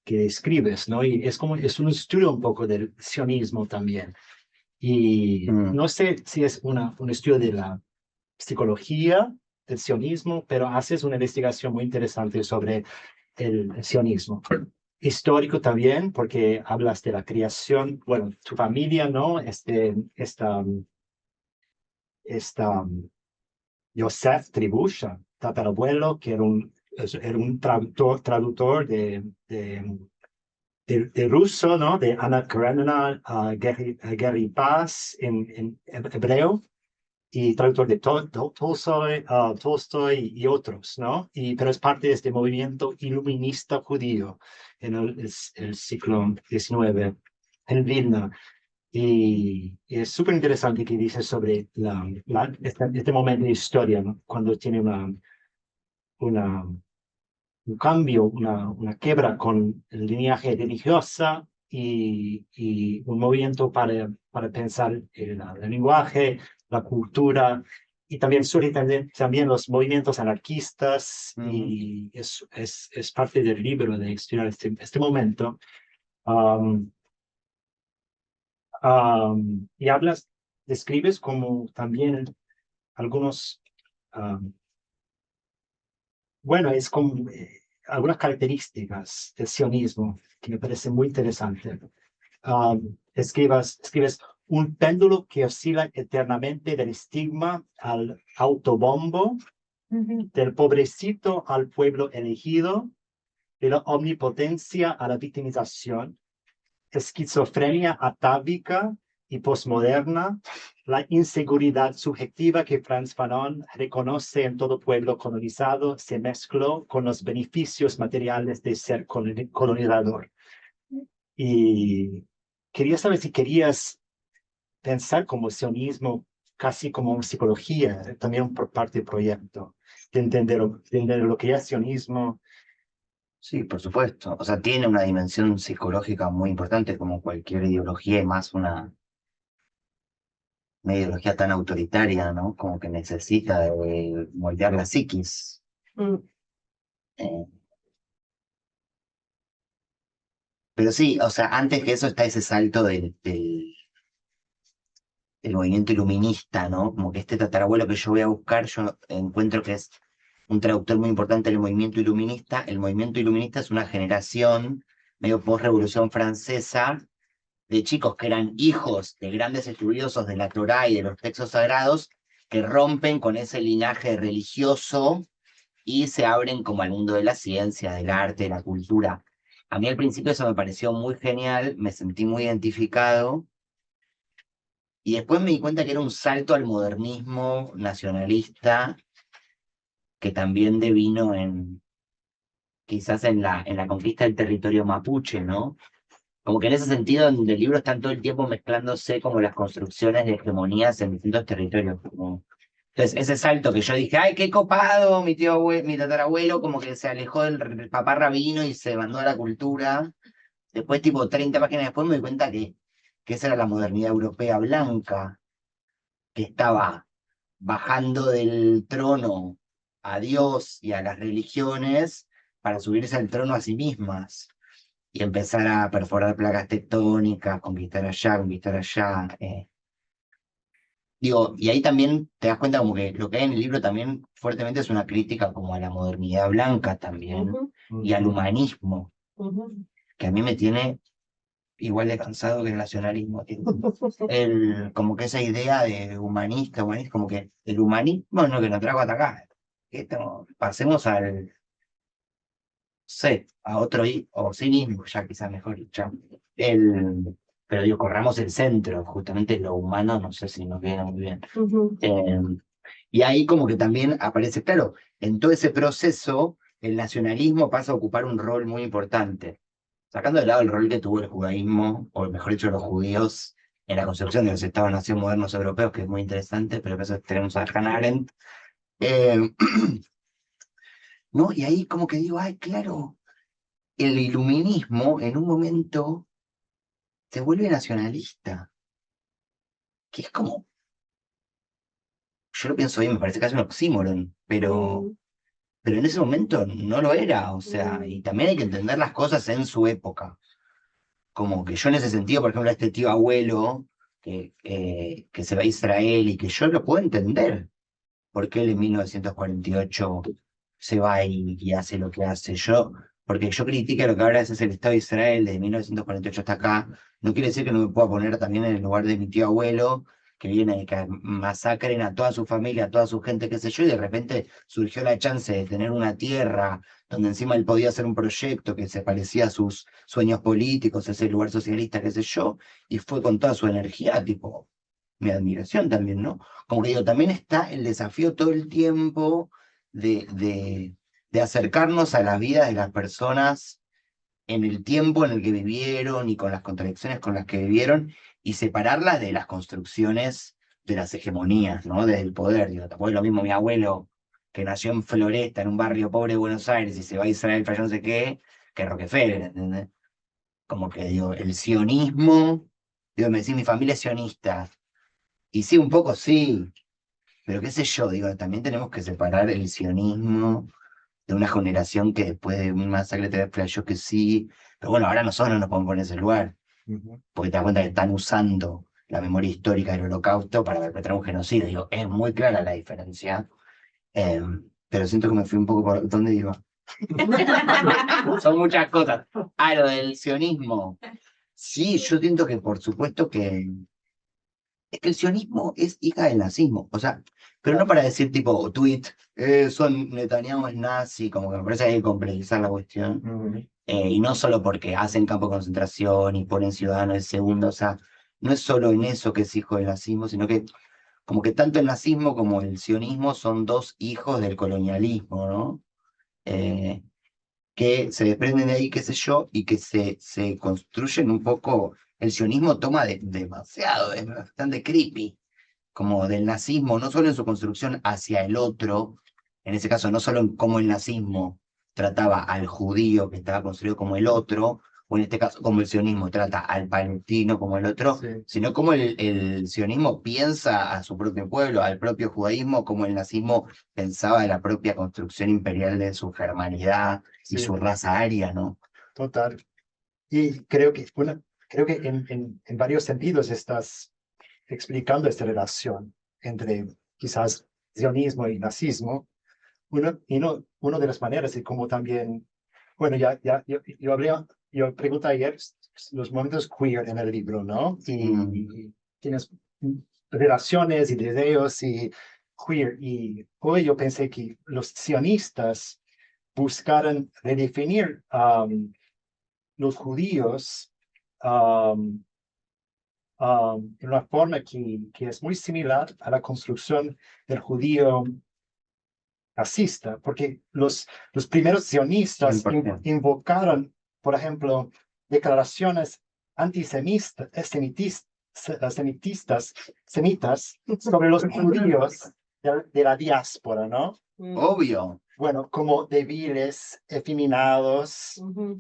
que escribes, ¿no? Y es como, es un estudio un poco del sionismo también. Y Mm, no sé si es un estudio de la psicología del sionismo, pero haces una investigación muy interesante sobre el sionismo. Histórico también, porque hablas de la creación, bueno, tu familia, ¿no? Esta Joseph Tribusha, tatarabuelo, que era un traductor de ruso, ¿no? De Anna Karenina Gary Paz en hebreo y traductor de Tolstoy y otros, ¿no? Pero es parte de este movimiento iluminista judío en el siglo XIX en Vilna. Y es súper interesante que dice sobre este momento de historia, ¿no? Cuando tiene una, un cambio, una quiebra con el linaje religiosa y un movimiento para pensar el lenguaje, la cultura, y también surgen también los movimientos anarquistas, ujú. y es parte del libro de estudiar este momento. Um, y describes como también algunos, um, bueno, es como algunas características del sionismo que me parece muy interesante. Escribes un péndulo que oscila eternamente del estigma al autobombo, del pobrecito al pueblo elegido, de la omnipotencia a la victimización, esquizofrenia atávica y posmoderna, la inseguridad subjetiva que Franz Fanon reconoce en todo pueblo colonizado se mezcló con los beneficios materiales de ser colonizador. Y quería saber si querías pensar como sionismo casi como psicología, también por parte del proyecto, de entender lo que es sionismo. Sí, por supuesto. O sea, tiene una dimensión psicológica muy importante como cualquier ideología y más una ideología tan autoritaria, ¿no? Como que necesita de moldear la psiquis. Mm, Eh, pero sí, o sea, antes que eso está ese salto del movimiento iluminista, ¿no? Como que este tatarabuelo que yo voy a buscar, yo encuentro que es un traductor muy importante del movimiento iluminista. El movimiento iluminista es una generación medio post-revolución francesa de chicos que eran hijos de grandes estudiosos de la Torá y de los textos sagrados que rompen con ese linaje religioso y se abren como al mundo de la ciencia, del arte, de la cultura. A mí al principio eso me pareció muy genial, me sentí muy identificado y después me di cuenta que era un salto al modernismo nacionalista que también devino en quizás en la conquista del territorio mapuche, ¿no? Como que en ese sentido, en el libro están todo el tiempo mezclándose como las construcciones de hegemonías en distintos territorios. Entonces, ese salto que yo dije, ¡ay, qué copado! Mi tatarabuelo como que se alejó del papá rabino y se mandó a la cultura. Después, tipo 30 páginas después, me di cuenta que esa era la modernidad europea blanca, que estaba bajando del trono a Dios y a las religiones para subirse al trono a sí mismas y empezar a perforar placas tectónicas, conquistar allá, conquistar allá. Digo, y ahí también te das cuenta como que lo que hay en el libro también fuertemente es una crítica como a la modernidad blanca también ujú, y al humanismo, ujú. que a mí me tiene igual de cansado que el nacionalismo. Como que esa idea de humanista, como que el humanismo es lo que nos trajo hasta acá. Pasemos al, sé, a otro, o sí mismo, ya quizás mejor dicho. El, pero digo, corramos el centro, justamente lo humano, no sé si nos viene muy bien. Ujú, Eh, y ahí como que también aparece, claro, en todo ese proceso, el nacionalismo pasa a ocupar un rol muy importante, sacando de lado el rol que tuvo el judaísmo, o mejor dicho, los judíos, en la construcción de los estados-nación modernos europeos, que es muy interesante, pero que eso tenemos a Hannah Arendt. Eh, ¿No? Y ahí como que digo, ay, claro, el iluminismo en un momento se vuelve nacionalista, que es como, yo lo pienso bien, me parece casi un oxímoron, pero mm. pero en ese momento no lo era, o sea, Mm. y también hay que entender las cosas en su época. Como que yo en ese sentido, por ejemplo, a este tío abuelo que se va a Israel y que yo lo puedo entender, porque él en 1948 se va y hace lo que hace. Porque yo critique lo que ahora es el Estado de Israel desde 1948 hasta acá, no quiere decir que no me pueda poner también en el lugar de mi tío abuelo, que viene de que masacren a toda su familia, a toda su gente, qué sé yo, y de repente surgió la chance de tener una tierra donde encima él podía hacer un proyecto que se parecía a sus sueños políticos, ese lugar socialista, qué sé yo, y fue con toda su energía, tipo, mi admiración también, ¿no? Como que digo, también está el desafío todo el tiempo de, de, de acercarnos a la vida de las personas en el tiempo en el que vivieron y con las contradicciones con las que vivieron y separarlas de las construcciones de las hegemonías, ¿no? Desde el poder. Digo, tampoco es lo mismo mi abuelo que nació en Floresta, en un barrio pobre de Buenos Aires y se va a Israel para yo no sé qué, que Rockefeller, ¿entendés? Como que digo, el sionismo, digo, me decís, mi familia es sionista. Y sí, un poco sí, pero qué sé yo, digo, también tenemos que separar el sionismo de una generación que después de un masacre te flasheó que sí, pero bueno, ahora nosotros no nos podemos poner en ese lugar, Ujú. porque te das cuenta que están usando la memoria histórica del holocausto para perpetrar un genocidio. Digo, es muy clara la diferencia, eh, pero siento que me fui un poco por... ¿Dónde iba? Son muchas cosas. Ah, lo del sionismo. Sí, yo siento que por supuesto que es que el sionismo es hija del nazismo, o sea, pero no para decir tipo tweet, Netanyahu es nazi, como que me parece que hay que complejizar la cuestión, Ujú. y no solo porque hacen campo de concentración y ponen ciudadanos de segundo, o sea, no es solo en eso que es hijo del nazismo, sino que como que tanto el nazismo como el sionismo son dos hijos del colonialismo, ¿no? Eh, que se desprenden de ahí, qué sé yo, y que se construyen un poco, el sionismo toma demasiado, es bastante creepy como del nazismo, no solo en su construcción hacia el otro, en ese caso no solo en cómo el nazismo trataba al judío que estaba construido como el otro, o en este caso como el sionismo trata al palestino como el otro, Sí, sino como el sionismo piensa a su propio pueblo, al propio judaísmo, como el nazismo pensaba en la propia construcción imperial de su germanidad y sí, su raza aria, ¿no? total. Y creo que en varios sentidos estás explicando esta relación entre quizás sionismo y nazismo. Una de las maneras y como también, bueno, yo pregunté ayer los momentos queer en el libro, ¿no? Mm, Y tienes relaciones y videos y queer. Y hoy yo pensé que los sionistas buscaran redefinir los judíos um, en una forma que es muy similar a la construcción del judío racista, porque los primeros sionistas 100%. invocaron, por ejemplo, declaraciones semitas sobre los judíos de la diáspora, ¿no? Mm. Obvio, Bueno, como débiles, efeminados, Ujú.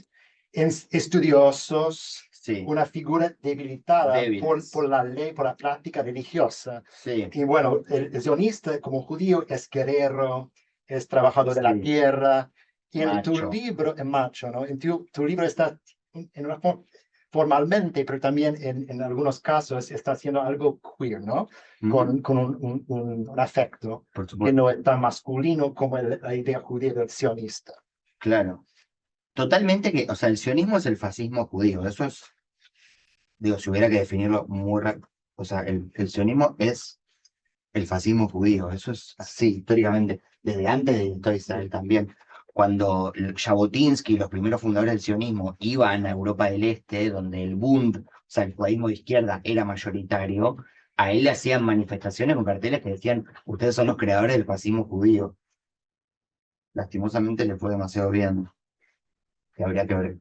estudiosos, sí, una figura debilitada débiles, por la ley, por la práctica religiosa. sí, Y bueno, el sionista como judío es guerrero, es trabajador de la sí, tierra. Y en tu macho. libro, en macho, ¿no? En tu libro está en una formalmente, pero también en algunos casos está haciendo algo queer, ¿no? Ujú. Con un afecto Por que supuesto, no es tan masculino como la idea judía del sionista. claro. Totalmente que, o sea, el sionismo es el fascismo judío. Eso es, digo, si hubiera que definirlo muy rápido, o sea, el sionismo es el fascismo judío. Eso es así, históricamente, desde antes de Estado de Israel también. Cuando Jabotinsky y los primeros fundadores del sionismo iban a Europa del Este, donde el Bund, o sea, el judaísmo de izquierda era mayoritario, a él le hacían manifestaciones con carteles que decían, ustedes son los creadores del fascismo judío. Lastimosamente le fue demasiado bien. Que habría que ver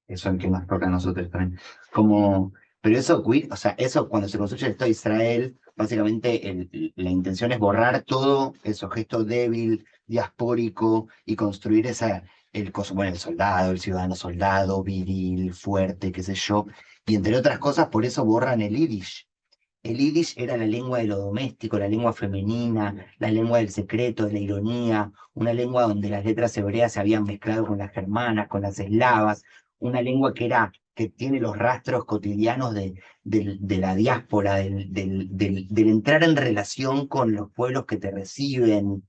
eso en qué nos toca a nosotros también. Como, pero eso, o sea, eso cuando se construye el Estado de Israel, básicamente la intención es borrar todo esos gestos débil, diaspórico, y construir bueno, el soldado, el ciudadano soldado, viril, fuerte, qué sé yo. Y entre otras cosas, por eso borran el Yiddish. el yiddish era la lengua de lo doméstico, la lengua femenina, la lengua del secreto, de la ironía, una lengua donde las letras hebreas se habían mezclado con las germanas, con las eslavas, una lengua que tiene los rastros cotidianos de la diáspora, del entrar en relación con los pueblos que te reciben.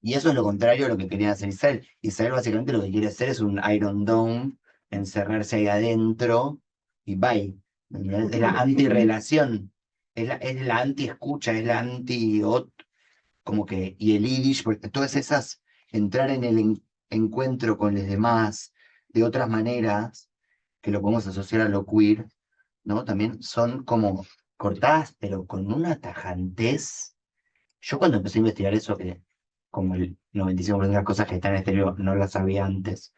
Y eso es lo contrario a lo que querían hacer Israel. Israel básicamente lo que quiere hacer es un Iron Dome, encerrarse ahí adentro y bye. Es la antirrelación, es la anti-escucha, es la como que, y el Yiddish, porque todas esas, entrar en el encuentro con los demás de otras maneras, que lo podemos asociar a lo queer, ¿no? También son como cortadas, pero con una tajantez. Yo cuando empecé a investigar eso, que como el 95% de las cosas que están en este libro no las sabía antes,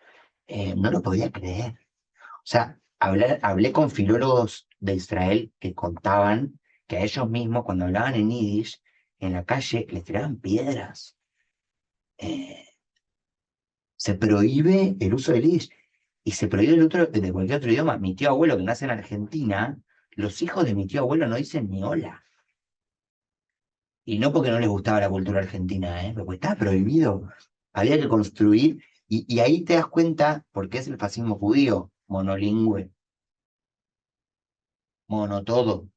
no lo podía creer. O sea, hablé con filólogos de Israel que contaban que a ellos mismos, cuando hablaban en Yiddish, en la calle les tiraban piedras. Eh, Se prohíbe el uso del Yiddish y se prohíbe el otro de cualquier otro idioma. Mi tío abuelo, que nace en Argentina, los hijos de mi tío abuelo no dicen ni hola. Y no porque no les gustaba la cultura argentina, pero porque estaba prohibido. Había que construir, y ahí te das cuenta por qué es el fascismo judío, monolingüe, mono todo,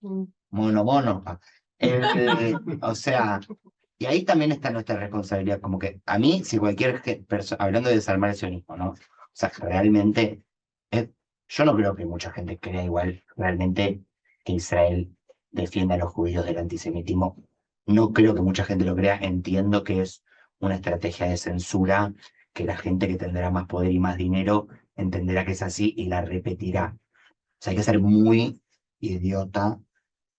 Mm. mono. O sea, y ahí también está nuestra responsabilidad, como que a mí, si cualquier persona, hablando de desarmar el sionismo, ¿no? O sea, realmente, eh, yo no creo que mucha gente crea igual realmente que Israel defienda a los judíos del antisemitismo. No creo que mucha gente lo crea, entiendo que es una estrategia de censura, que la gente que tendrá más poder y más dinero entenderá que es así y la repetirá. O sea, hay que ser muy idiota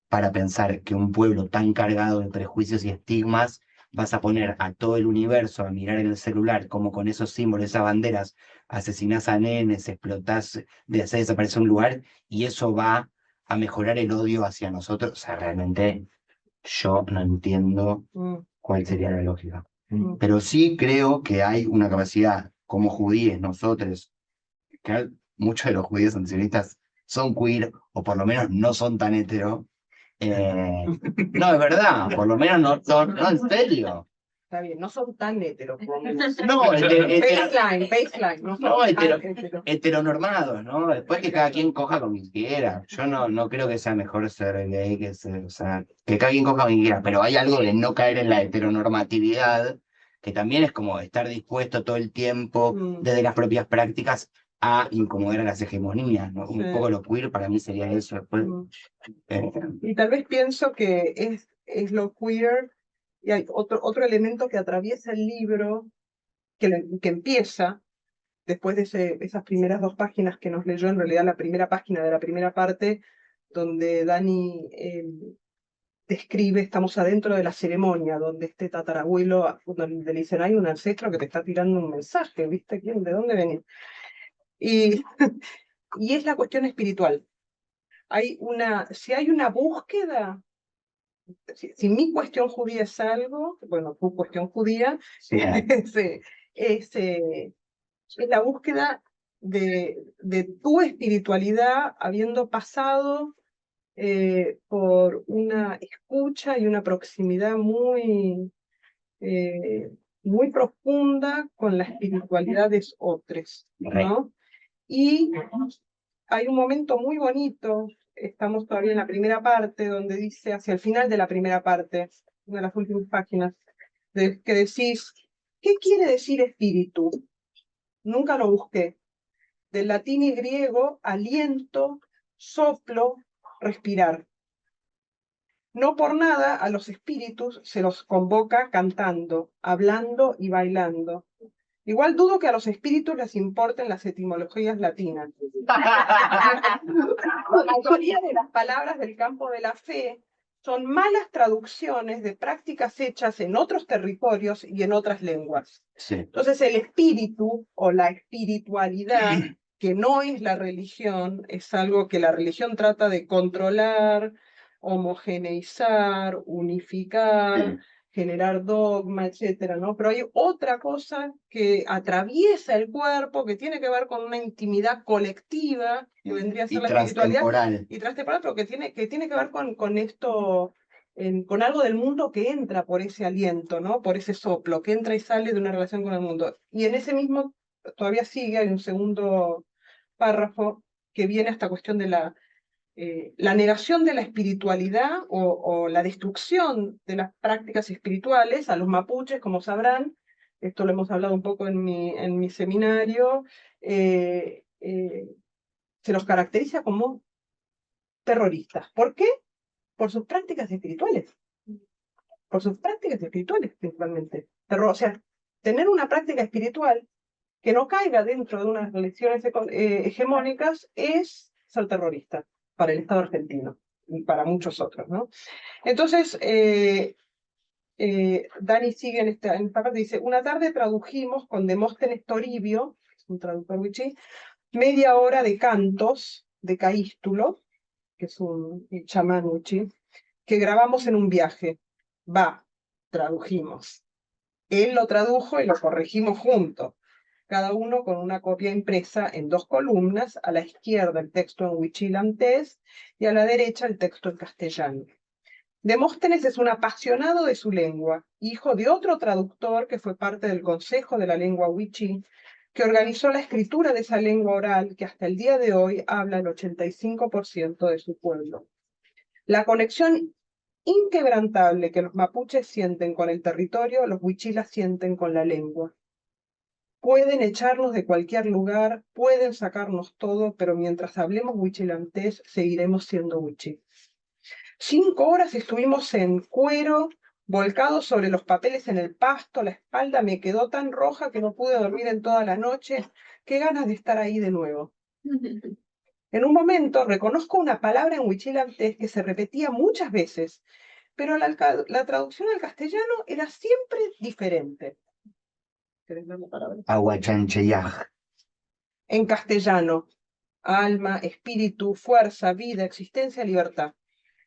para pensar que un pueblo tan cargado de prejuicios y estigmas vas a poner a todo el universo a mirar en el celular como con esos símbolos, esas banderas, asesinás a nenes, explotás, de hacer desaparecer un lugar y eso va a mejorar el odio hacia nosotros. O sea, realmente yo no entiendo Mm. cuál sería la lógica. Mm. Pero sí creo que hay una capacidad como judíes, nosotros, que muchos de los judíos antisionistas son queer, o por lo menos no son tan hetero. No, es verdad, por lo menos no son, no, en serio. Está bien, no son tan heteros. No, Baseline, no no, son tan heteros. heteronormados, ¿no? Después que cada quien coja con quien quiera. Yo no creo que sea mejor ser gay que ser, o sea, que cada quien coja con quien quiera, pero hay algo de no caer en la heteronormatividad, que también es como estar dispuesto todo el tiempo, desde las propias prácticas, a incomodar a las hegemonías, ¿no? Un Sí. poco lo queer para mí sería eso. Después, Y tal vez pienso que es lo queer, y hay otro elemento que atraviesa el libro, que empieza después de esas primeras 2 páginas que nos leyó, en realidad la primera página de la primera parte, donde Dani describe, estamos adentro de la ceremonia, donde este tatarabuelo, donde le dicen, hay un ancestro que te está tirando un mensaje, ¿viste? ¿Quién? ¿De dónde venís? Y, y es la cuestión espiritual. Si hay una búsqueda, si mi cuestión judía es algo, bueno, tu cuestión judía, sí, es la búsqueda de tu espiritualidad habiendo pasado por una escucha y una proximidad eh, muy profunda con la espiritualidad de otros, ¿no? Y hay un momento muy bonito, estamos todavía en la primera parte, donde dice, hacia el final de la primera parte, una de las últimas páginas, que decís, ¿qué quiere decir espíritu? Nunca lo busqué. Del latín y griego, aliento, soplo, respirar. No por nada a los espíritus se los convoca cantando, hablando y bailando. Igual dudo que a los espíritus les importen las etimologías latinas. La mayoría de las palabras del campo de la fe son malas traducciones de prácticas hechas en otros territorios y en otras lenguas. sí. Entonces el espíritu o la espiritualidad, que no es la religión, es algo que la religión trata de controlar, homogeneizar, unificar, generar dogma, etcétera, ¿no? Pero hay otra cosa que atraviesa el cuerpo, que tiene que ver con una intimidad colectiva, que vendría a ser Y la espiritualidad, transtemporal. y trastemporal, pero que tiene que ver con esto, con algo del mundo que entra por ese aliento, ¿no? Por ese soplo, que entra y sale de una relación con el mundo. Y en ese mismo, todavía sigue, hay un segundo párrafo que viene a esta cuestión de la negación de la espiritualidad o la destrucción de las prácticas espirituales a los mapuches, como sabrán, esto lo hemos hablado un poco en mi seminario, se los caracteriza como terroristas. ¿Por qué? Por sus prácticas espirituales. Por sus prácticas espirituales, principalmente. O sea, tener una práctica espiritual que no caiga dentro de unas religiones hegemónicas es ser terrorista para el Estado argentino y para muchos otros, ¿no? Entonces, Dani sigue en esta parte, dice, una tarde tradujimos con Demóstenes Toribio, un traductor wichí, media hora de cantos de Caístulo, que es un chamán wichí, que grabamos en un viaje. Tradujimos. Él lo tradujo y lo corregimos juntos, cada uno con una copia impresa en 2 columnas, a la izquierda el texto en huichilantés y a la derecha el texto en castellano. Demóstenes es un apasionado de su lengua, hijo de otro traductor que fue parte del Consejo de la Lengua Wichí, que organizó la escritura de esa lengua oral que hasta el día de hoy habla el 85% de su pueblo. La conexión inquebrantable que los mapuches sienten con el territorio, los huichilas sienten con la lengua. Pueden echarnos de cualquier lugar, pueden sacarnos todo, pero mientras hablemos huichilantés, seguiremos siendo huichí. 5 horas estuvimos en cuero, volcados sobre los papeles en el pasto, la espalda me quedó tan roja que no pude dormir en toda la noche. Qué ganas de estar ahí de nuevo. En un momento reconozco una palabra en huichilantés que se repetía muchas veces, pero la traducción al castellano era siempre diferente. ¿Querés ver la palabra? Aguachancheyaj. En castellano, alma, espíritu, fuerza, vida, existencia, libertad.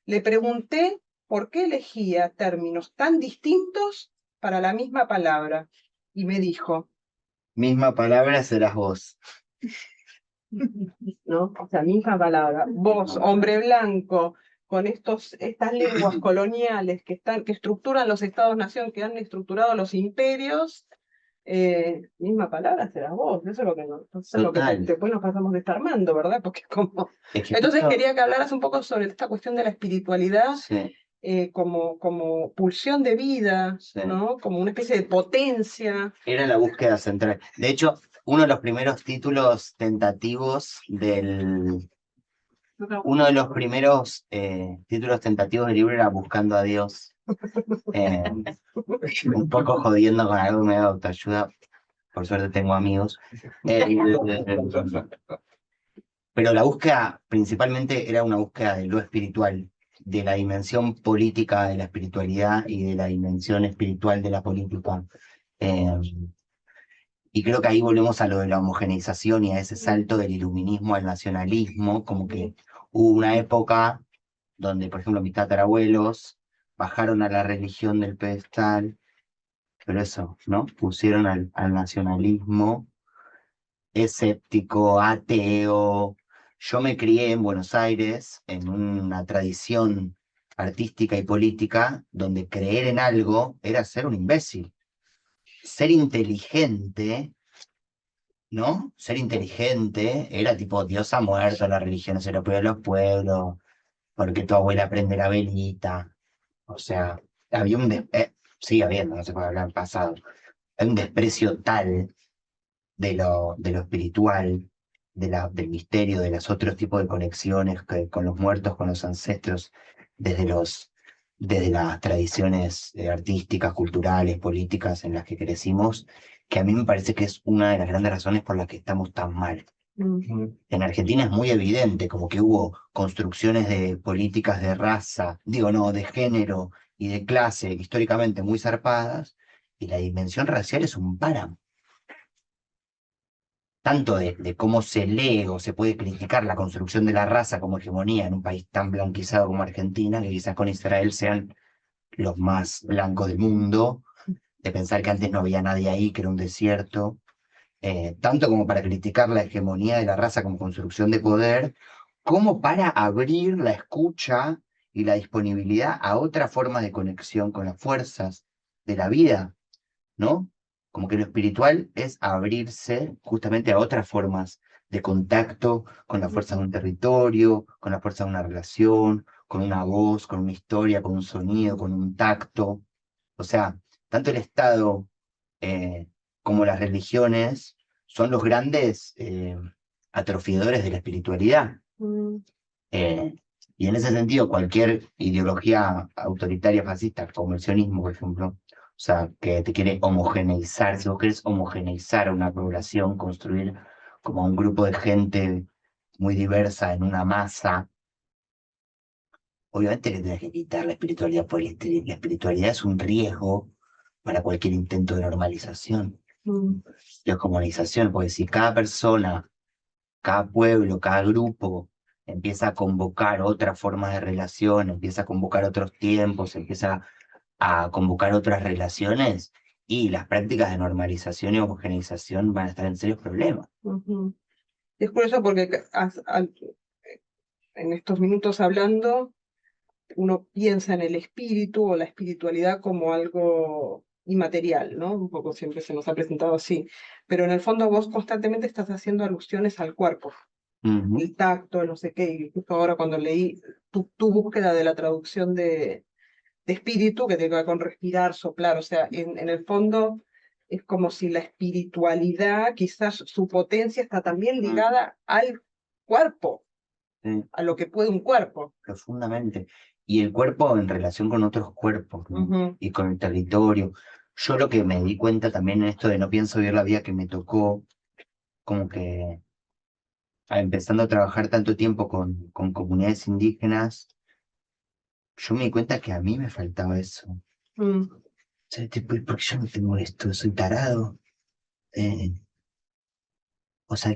Le pregunté por qué elegía términos tan distintos para la misma palabra y me dijo, Misma palabra serás vos. ¿no? O sea, misma palabra. Vos, hombre blanco, con estas lenguas coloniales que estructuran los estados-nación, que han estructurado los imperios, misma palabra serás vos. Eso es lo que, eso es lo que Total. después nos pasamos desarmando, ¿verdad? Porque como... Es que Entonces justo- quería que hablaras un poco sobre esta cuestión de la espiritualidad Sí, como pulsión de vida, sí. ¿no? Como una especie de potencia. Era la búsqueda central. De hecho, uno de los primeros títulos tentativos uno de los primeros títulos tentativos del libro era Buscando a Dios. Un poco jodiendo con algo medio de autoayuda. Por suerte tengo amigos. Pero la búsqueda principalmente era una búsqueda de lo espiritual, de la dimensión política de la espiritualidad y de la dimensión espiritual de la política. Eh, y creo que ahí volvemos a lo de la homogeneización y a ese salto del iluminismo al nacionalismo, como que hubo una época donde, por ejemplo, mis tatarabuelos bajaron a la religión del pedestal, pero eso, ¿no? Pusieron al nacionalismo escéptico, ateo. Yo me crié en Buenos Aires en una tradición artística y política donde creer en algo era ser un imbécil. Ser inteligente, ¿no? Ser inteligente era tipo Dios ha muerto, la religión es el de los pueblos, porque tu abuela prende la velita. O sea, había sigue habiendo, no se puede hablar pasado. Hay un desprecio tal de lo espiritual, del misterio, de los otros tipos de conexiones con los muertos, con los ancestros, desde las tradiciones artísticas, culturales, políticas en las que crecimos, que a mí me parece que es una de las grandes razones por las que estamos tan mal. En Argentina es muy evidente, como que hubo construcciones de políticas de raza, digo, no, de género y de clase históricamente muy zarpadas, y la dimensión racial es un páramo tanto de cómo se lee o se puede criticar la construcción de la raza como hegemonía en un país tan blanquizado como Argentina, que quizás con Israel sean los más blancos del mundo, de pensar que antes no había nadie ahí, que era un desierto, tanto como para criticar la hegemonía de la raza como construcción de poder, como para abrir la escucha y la disponibilidad a otras formas de conexión con las fuerzas de la vida, ¿no? Como que lo espiritual es abrirse justamente a otras formas de contacto con la fuerza de un territorio, con la fuerza de una relación, con una voz, con una historia, con un sonido, con un tacto. O sea, tanto el Estado eh, como las religiones son los grandes atrofiadores de la espiritualidad. Mm, Eh, y en ese sentido, cualquier ideología autoritaria fascista, como el sionismo, por ejemplo, o sea, que te quiere homogeneizar, si vos querés homogeneizar a una población, construir como un grupo de gente muy diversa en una masa, obviamente le tenés que quitar la espiritualidad, porque la espiritualidad es un riesgo para cualquier intento de normalización, mm, de homogenización, porque si cada persona, cada pueblo, cada grupo empieza a convocar otras formas de relación, empieza a convocar otros tiempos, empieza a convocar otras relaciones, y las prácticas de normalización y homogeneización van a estar en serios problemas. ujú. Y es curioso porque en estos minutos hablando, uno piensa en el espíritu o la espiritualidad como algo inmaterial, ¿no? Un poco siempre se nos ha presentado así, pero en el fondo vos constantemente estás haciendo alusiones al cuerpo, Ujú. el tacto, no sé qué, y justo ahora cuando leí tu búsqueda de la traducción de espíritu, que tiene que ver con respirar, soplar, o sea, en el fondo es como si la espiritualidad, quizás su potencia está también ligada al cuerpo, Sí, a lo que puede un cuerpo. profundamente. Y el cuerpo en relación con otros cuerpos, ¿no? Ujú, Y con el territorio. Yo lo que me di cuenta también en esto de no pienso vivir la vida que me tocó, como que empezando a trabajar tanto tiempo con comunidades indígenas, yo me di cuenta que a mí me faltaba eso. O mm, sea, tipo, ¿y por qué yo no tengo esto? Soy tarado. Eh, o sea,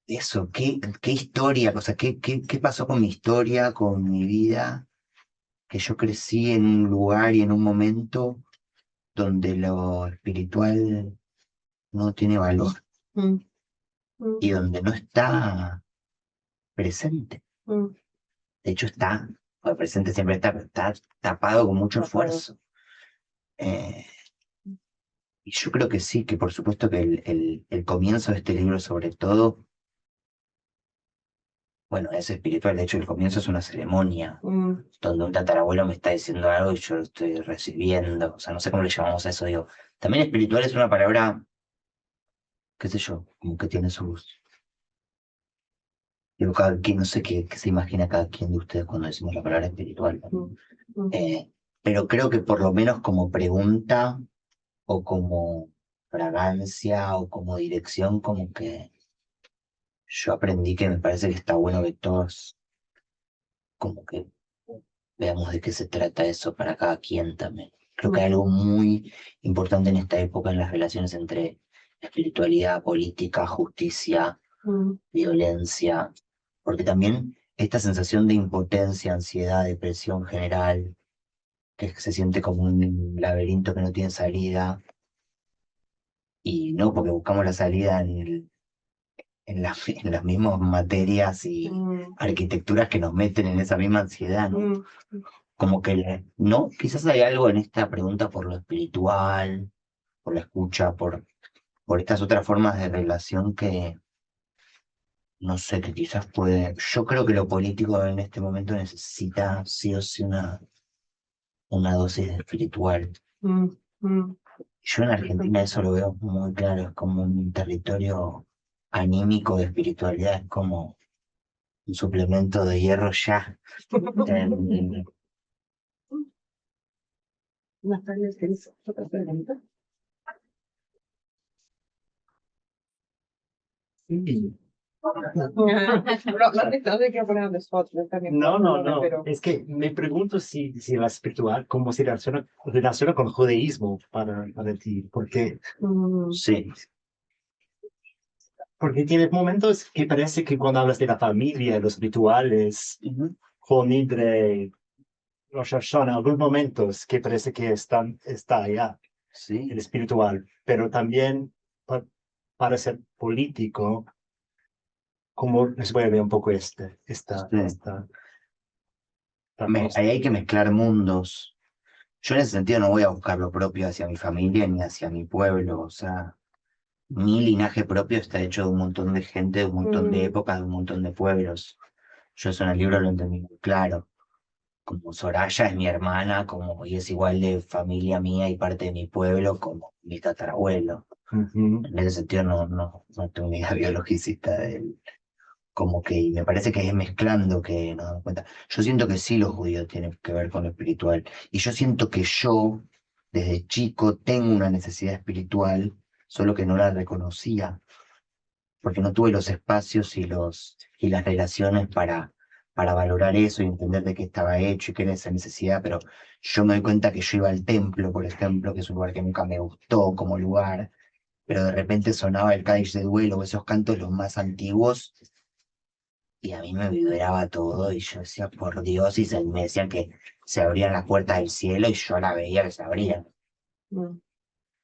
eso, qué historia, o sea, qué pasó con mi historia, con mi vida? Que yo crecí en un lugar y en un momento donde lo espiritual no tiene valor mm, mm, y donde no está presente. mm. De hecho, está, bueno, presente siempre está, pero está tapado con mucho Tapado. esfuerzo. Eh, y yo creo que sí, que por supuesto que el comienzo de este libro, sobre todo, bueno, es espiritual. De hecho, el comienzo es una ceremonia Mm, donde un tatarabuelo me está diciendo algo y yo lo estoy recibiendo. O sea, no sé cómo le llamamos a eso, digo. También espiritual es una palabra, qué sé yo, como que tiene sus. Digo, cada quien, no sé qué se imagina cada quien de ustedes cuando decimos la palabra espiritual, ¿no? mm, mm, Pero creo que por lo menos como pregunta o como fragancia o como dirección, como que yo aprendí que me parece que está bueno que todos como que veamos de qué se trata eso para cada quien también. Creo que hay algo muy importante en esta época en las relaciones entre espiritualidad, política, justicia, mm, violencia, porque también esta sensación de impotencia, ansiedad, depresión general, que se siente como un laberinto que no tiene salida, y no porque buscamos la salida en las mismas materias y mm, arquitecturas que nos meten en esa misma ansiedad, ¿no? mm, Como que, no, quizás hay algo en esta pregunta por lo espiritual, por la escucha, por estas otras formas de relación que, no sé, que quizás puede, yo creo que lo político en este momento necesita sí o sí una dosis de espiritual. mm, mm. Yo en Argentina eso lo veo muy claro, es como un territorio anímico de espiritualidad, es como un suplemento de hierro ya. Eh, Natalia, ¿tienes otra pregunta? Sí. No te quiero poner on the spot, yo también No, no, perdóname, no. pero Es que me pregunto si la espiritual, cómo se relaciona con el judaísmo para ti. mm, sí, Porque tienes momentos que parece que cuando hablas de la familia, los rituales, ujú, con Idre, Rosh Hashanah, algunos momentos que parece que está allá, Sí, el espiritual, pero también para ser político, como les voy a ver un poco sí. esta cosa. Ahí hay que mezclar mundos. Yo en ese sentido no voy a buscar lo propio hacia mi familia ni hacia mi pueblo. O sea, mi linaje propio está hecho de un montón de gente, de un montón de Mm, épocas, de un montón de pueblos. Yo eso en el libro lo entendí muy claro. Como Soraya es mi hermana, y es igual de familia mía y parte de mi pueblo como mi tatarabuelo. Ujú. En ese sentido no tengo ni idea biologicista de él. Como que y me parece que es mezclando que nos damos cuenta. Yo siento que sí los judíos tienen que ver con lo espiritual. Y yo siento que yo, desde chico, tengo una necesidad espiritual, solo que no la reconocía, porque no tuve los espacios y las relaciones para valorar eso y entender de qué estaba hecho y qué era esa necesidad. Pero yo me doy cuenta que yo iba al templo, por ejemplo, que es un lugar que nunca me gustó como lugar, pero de repente sonaba el Cádiz de Duelo o esos cantos los más antiguos y a mí me vibraba todo y yo decía, por Dios, me decían que se abrían las puertas del cielo y yo la veía que se abrían. mm,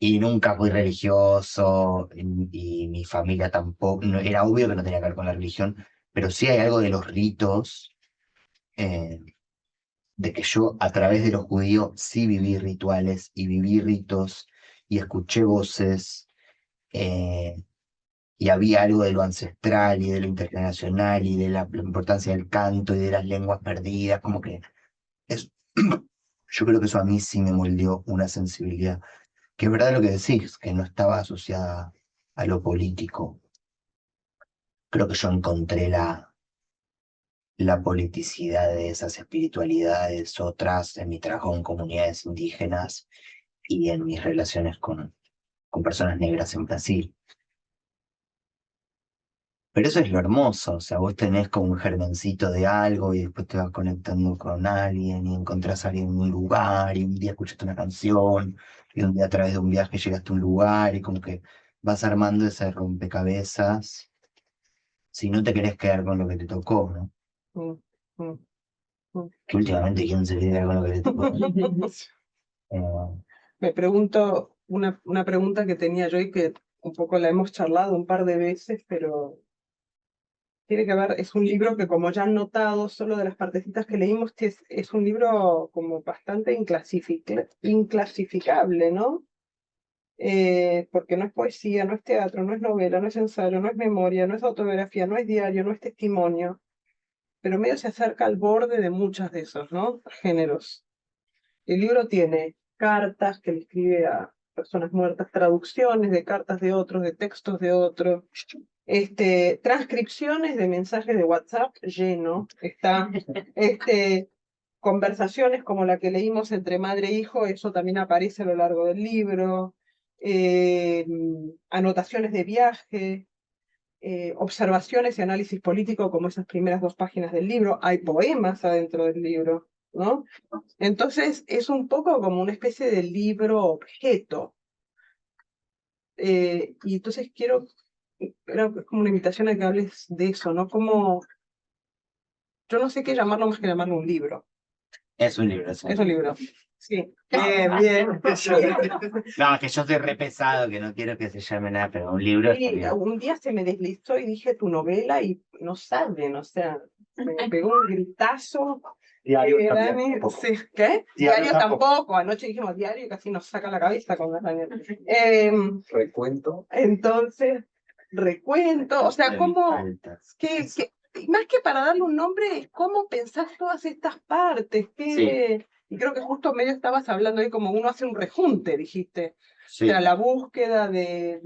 Y nunca fui religioso y mi familia tampoco, era obvio que no tenía que ver con la religión, pero sí hay algo de los ritos, eh, de que yo a través de los judíos sí viví rituales y viví ritos y escuché voces. eh, y había algo de lo ancestral y de lo intergeneracional y de la importancia del canto y de las lenguas perdidas, como que es, yo creo que eso a mí sí me moldeó una sensibilidad, que es verdad lo que decís, que no estaba asociada a lo político. Creo que yo encontré la politicidad de esas espiritualidades otras en mi trabajo en comunidades indígenas y en mis relaciones con personas negras en Brasil. Pero eso es lo hermoso, o sea, vos tenés como un germencito de algo y después te vas conectando con alguien y encontrás a alguien en un lugar y un día escuchaste una canción y un día a través de un viaje llegaste a un lugar y como que vas armando ese rompecabezas si no te querés quedar con lo que te tocó, ¿no? mm, mm, mm. Que últimamente quién se queda con lo que le tocó. Eh, Me pregunto una pregunta que tenía yo y que un poco la hemos charlado un par de veces, pero tiene que ver, es un libro que como ya han notado, solo de las partecitas que leímos, que es un libro como bastante inclasificable, ¿no? Porque no es poesía, no es teatro, no es novela, no es ensayo, no es memoria, no es autobiografía, no es diario, no es testimonio, pero medio se acerca al borde de muchos de esos, ¿no? Géneros. El libro tiene cartas que le escribe a personas muertas, traducciones de cartas de otros, de textos de otros, transcripciones de mensajes de WhatsApp lleno, está, este, conversaciones como la que leímos entre madre e hijo, eso también aparece a lo largo del libro, eh, anotaciones de viaje, observaciones y análisis político como esas primeras dos páginas del libro, hay poemas adentro del libro, ¿no? Entonces es un poco como una especie de libro objeto. Y entonces era como una invitación a que hables de eso, ¿no? Como, yo no sé qué llamarlo más que llamarlo un libro. es un libro, sí. Es un libro. Sí. Bien, bien. No, que yo soy re pesado, que no quiero que se llame nada, pero un libro está Sí, bien. un día se me deslizó y dije tu novela y no saben, o sea, me pegó un gritazo. Diario Dani, también. Tampoco. sí, ¿qué? Diario Diario tampoco. Anoche dijimos diario y casi nos saca la cabeza con las Daniel. Recuento. Entonces, recuento, o sea, cómo, Faltas. más que para darle un nombre, es cómo pensás todas estas partes, y creo que justo medio estabas hablando ahí como uno hace un rejunte, dijiste. O Sí. sea, la búsqueda de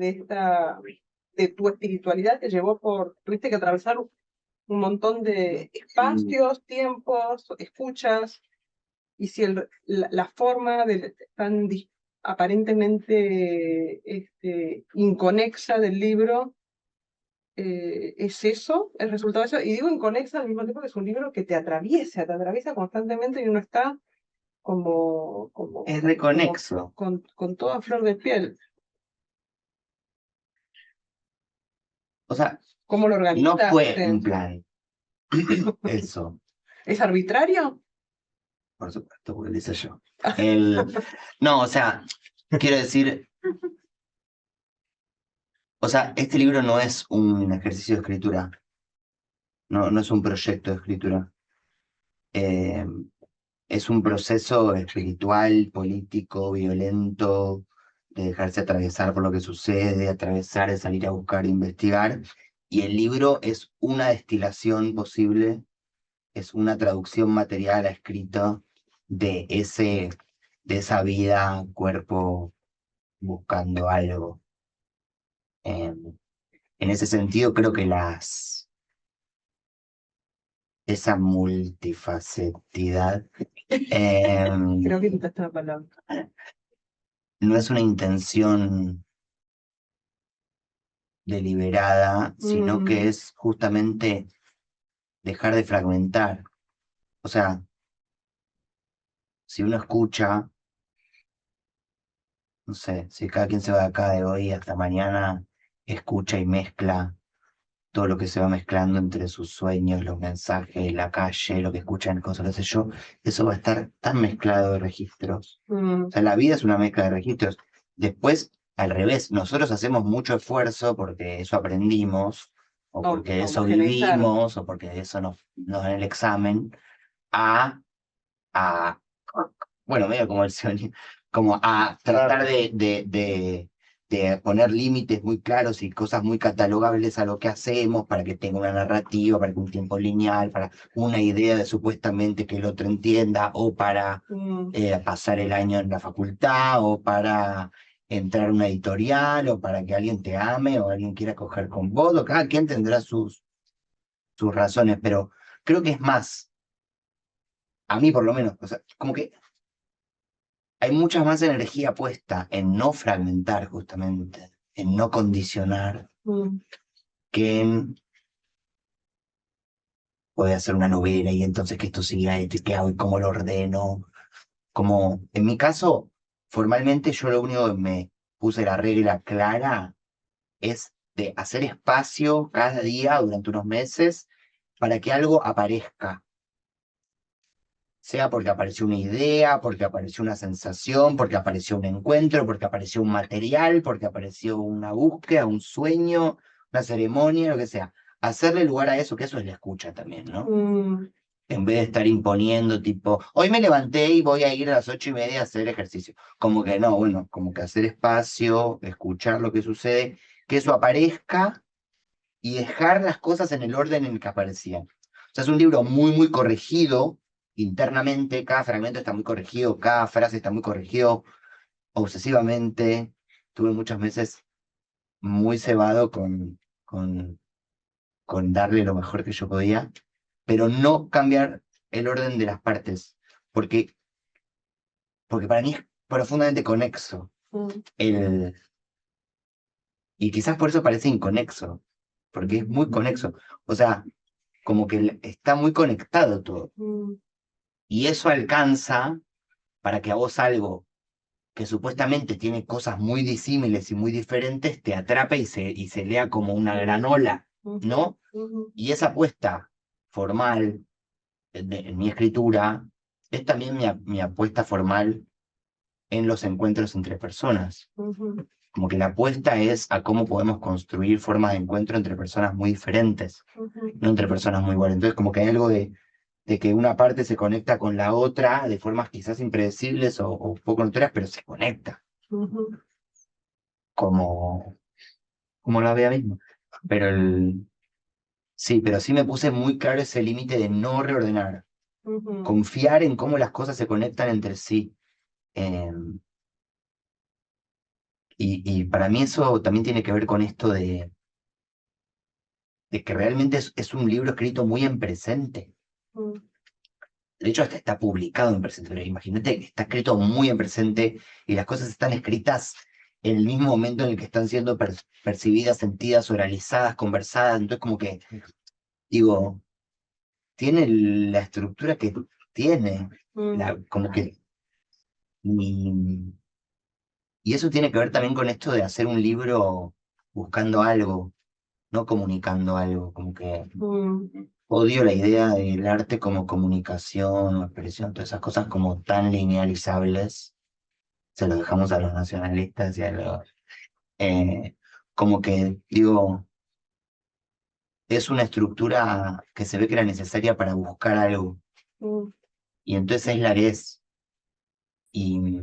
tu espiritualidad te llevó tuviste que atravesar un montón de espacios, tiempos, escuchas, y si la forma tan aparentemente inconexa del libro es eso, el resultado de eso, y digo inconexa al mismo tiempo que es un libro que te atraviesa constantemente y uno está Es reconexo. con toda flor de piel. O sea, ¿Cómo lo no organizaste? fue un plan. Eso. ¿Es arbitrario? Por supuesto, porque lo hice yo. El... No, o sea, quiero decir, o sea, este libro no es un ejercicio de escritura, no es un proyecto de escritura. Eh, es un proceso espiritual, político, violento, de dejarse atravesar por lo que sucede, de atravesar, de salir a buscar, investigar. Y el libro es una destilación posible, es una traducción material a escrito de de esa vida, cuerpo buscando algo. Eh, en ese sentido, creo que esa multifacetidad Creo que quitaste la palabra. no es una intención deliberada, sino que es justamente dejar de fragmentar. O sea, si uno escucha, no sé, si cada quien se va de acá de hoy hasta mañana, escucha y mezcla todo lo que se va mezclando entre sus sueños, los mensajes, la calle, lo que escuchan, cosas, qué sé yo, eso va a estar tan mezclado de registros. O sea, la vida es una mezcla de registros. Después, al revés, nosotros hacemos mucho esfuerzo porque eso aprendimos, o porque de eso Homogeneizar. vivimos, o porque de eso nos dan el examen, a, a, bueno, medio como el sionismo, como a tratar de poner límites muy claros y cosas muy catalogables a lo que hacemos para que tenga una narrativa, para que un tiempo lineal, para una idea de supuestamente que el otro entienda, o para pasar el año en la facultad, o para entrar a una editorial, o para que alguien te ame, o alguien quiera coger con vos, o cada quien tendrá sus razones, pero creo que es más, a mí por lo menos, o sea, como que hay mucha más energía puesta en no fragmentar justamente, en no condicionar, que en voy a hacer una novela y entonces que esto siga esto y qué hago y cómo lo ordeno. Como en mi caso, formalmente yo lo único que me puse la regla clara es de hacer espacio cada día durante unos meses para que algo aparezca, sea porque apareció una idea, porque apareció una sensación, porque apareció un encuentro, porque apareció un material, porque apareció una búsqueda, un sueño, una ceremonia, lo que sea. Hacerle lugar a eso, que eso es la escucha también, ¿no? En vez de estar imponiendo, tipo, hoy me levanté y voy a ir a las 8:30 a hacer ejercicio. Como que no, bueno, como que hacer espacio, escuchar lo que sucede, que eso aparezca y dejar las cosas en el orden en el que aparecían. O sea, es un libro muy, muy corregido internamente, cada fragmento está muy corregido, cada frase está muy corregido obsesivamente. Tuve muchos meses muy cebado con darle lo mejor que yo podía, pero no cambiar el orden de las partes, porque, porque para mí es profundamente conexo. El, y quizás por eso parece inconexo, porque es muy conexo. O sea, como que está muy conectado todo. Y eso alcanza para que a vos algo que supuestamente tiene cosas muy disímiles y muy diferentes te atrape y se lea como una granola, ¿no? Y esa apuesta formal en mi escritura es también mi apuesta formal en los encuentros entre personas. Como que la apuesta es a cómo podemos construir formas de encuentro entre personas muy diferentes, no entre personas muy iguales. Entonces, como que hay algo de que una parte se conecta con la otra de formas quizás impredecibles o poco notorias, pero se conecta, como, como la vea misma. Pero sí, pero sí me puse muy claro ese límite de no reordenar, confiar en cómo las cosas se conectan entre sí. Eh, y para mí eso también tiene que ver con esto de que realmente es un libro escrito muy en presente. De hecho, hasta está publicado en presente, pero imagínate que está escrito muy en presente y las cosas están escritas en el mismo momento en el que están siendo percibidas, sentidas, oralizadas, conversadas. Entonces, como que, digo, tiene la estructura que tiene, como que... Y, y eso tiene que ver también con esto de hacer un libro buscando algo, no comunicando algo, como que Odio la idea del arte como comunicación, expresión, todas esas cosas como tan linealizables. Se lo dejamos a los nacionalistas y a los... como que, digo, es una estructura que se ve que era necesaria para buscar algo. Mm, Y entonces es la que es. Y,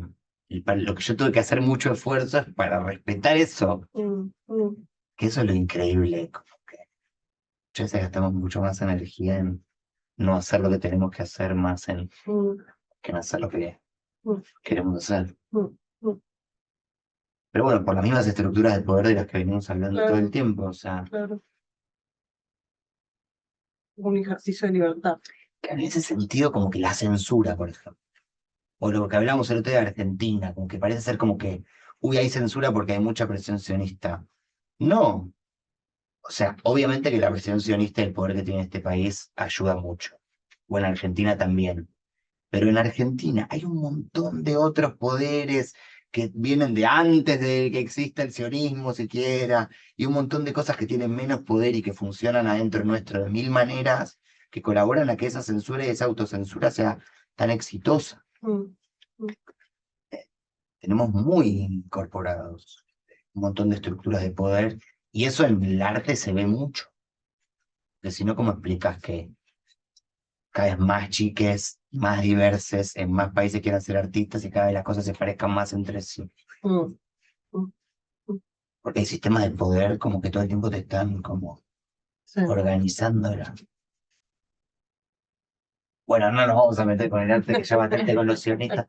lo que yo tuve que hacer mucho esfuerzo es para respetar eso, mm, mm, que eso es lo increíble. Como que muchas veces gastamos mucho más energía en no hacer lo que tenemos que hacer, más mm, que en hacer lo que mm, queremos hacer. mm, mm. Pero bueno, por las mismas estructuras de poder de las que venimos hablando todo el Claro, tiempo, o sea, claro. Un ejercicio de libertad. que en ese sentido como que la censura, por ejemplo, o lo que hablamos el otro día de Argentina, como que parece ser como que, uy, hay censura porque hay mucha presión sionista. No, o sea, obviamente que la presión sionista y el poder que tiene este país ayuda mucho, o en Argentina también. Pero en Argentina hay un montón de otros poderes que vienen de antes de que exista el sionismo siquiera, y un montón de cosas que tienen menos poder y que funcionan adentro nuestro de mil maneras, que colaboran a que esa censura y esa autocensura sea tan exitosa. Mm, mm, Tenemos muy incorporados un montón de estructuras de poder, y eso en el arte se ve mucho. Porque si no, ¿cómo explicas que cada vez más chiques, más diverses, en más países quieran ser artistas y cada vez las cosas se parezcan más entre sí? mm, mm, mm. Porque hay sistemas de poder como que todo el tiempo te están como Sí. organizando. Bueno, no nos vamos a meter con el arte que ya bastante con los sionistas.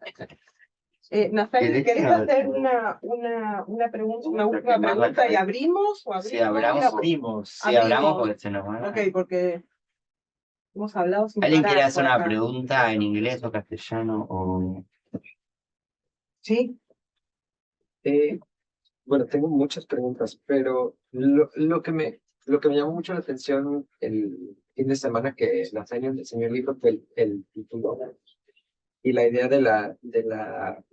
Nathaniel, ¿De ¿querés qué hacer hablas? una pregunta, una última pregunta y abrimos o Si abrimos? hablamos, si hablamos porque se nos va. Ok, porque hemos hablado sin ¿Alguien parar quiere hacer por una acá. pregunta en inglés o castellano? O... Sí, Eh, bueno, tengo muchas preguntas, pero lo que me llamó mucho la atención el fin de semana que Nathaniel enseñó el libro fue el título y la idea de la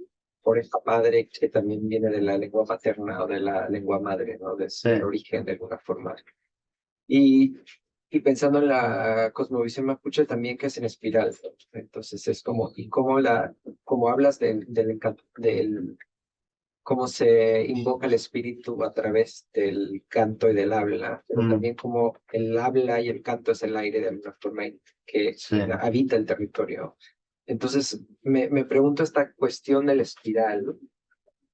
oreja padre que también viene de la lengua materna o de la lengua madre, ¿no? Sí. Del origen de alguna forma. Y, y pensando en la cosmovisión mapuche también que es en espiral, ¿no? Entonces es como, y como hablas del encanto, del cómo se invoca el espíritu a través del canto y del habla, pero Mm, también como el habla y el canto es el aire de alguna forma que sí. habita el territorio. Entonces, me pregunto esta cuestión del espiral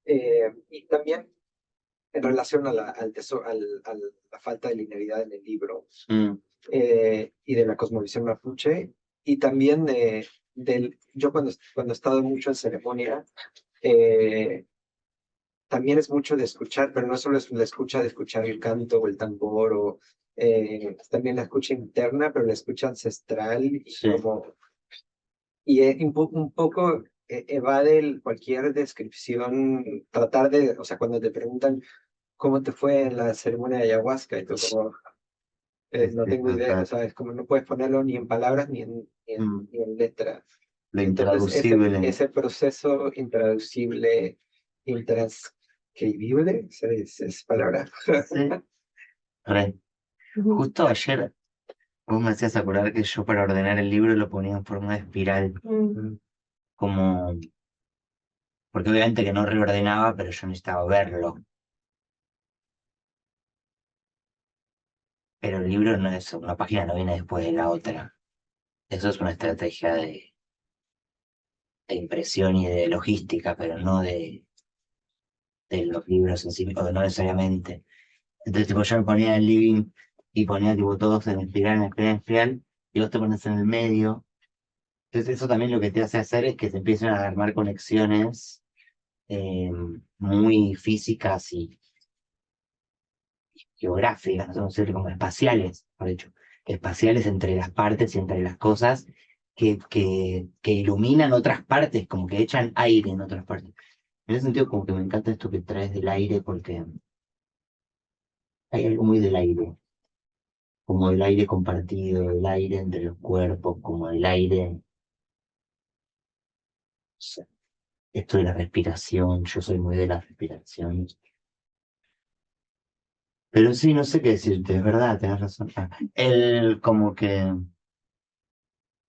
y también en relación a la falta de linealidad en el libro Mm, y de la cosmovisión mapuche y también yo cuando he estado mucho en ceremonia, eh, también es mucho de escuchar, pero no solo es la escucha de escuchar el canto o el tambor, o también la escucha interna, pero la escucha ancestral y sí. un poco evade cualquier descripción, tratar de, o sea, cuando te preguntan cómo te fue en la ceremonia de ayahuasca, y tú como, no Sí, tengo idea, o total. sea, es como no puedes ponerlo ni en palabras Mm, ni en letras. lo Entonces, intraducible. ese proceso intraducible, intranscribible, es palabra. Sí. Re. Justo ayer vos me hacías acordar que yo para ordenar el libro lo ponía en forma de espiral, mm, como, porque obviamente que no reordenaba, pero yo necesitaba verlo. Pero el libro no es, una página no viene después de la otra. Eso es una estrategia de impresión y de logística, pero no de los libros en sí, o no necesariamente. Entonces, tipo, yo me ponía en el living y ponía tipo todos en espiral, en espiral, en espiral, y vos te pones en el medio. Entonces, eso también lo que te hace hacer es que se empiecen a armar conexiones muy físicas y geográficas, no sé, como espaciales, por hecho, espaciales entre las partes y entre las cosas que iluminan otras partes, como que echan aire en otras partes. En ese sentido, como que me encanta esto que traes del aire, porque hay algo muy del aire, como el aire compartido, el aire entre los cuerpos, como el aire, no sé, esto de la respiración, yo soy muy de la respiración. Pero sí, no sé qué decirte, es verdad, tenés razón. El, como que,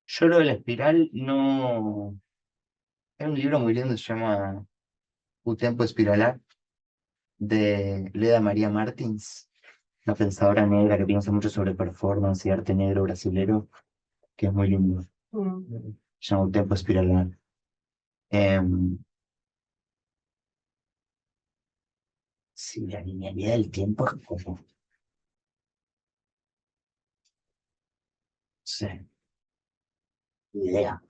yo lo de la espiral no... Hay un libro muy lindo, se llama Un tiempo espiralar, de Leda María Martins, una pensadora negra que piensa mucho sobre performance y arte negro brasilero, que es muy lindo. Mm. Se llama Un tiempo espiralar. Em, sí, la linealidad del tiempo es como, no sé, ni idea.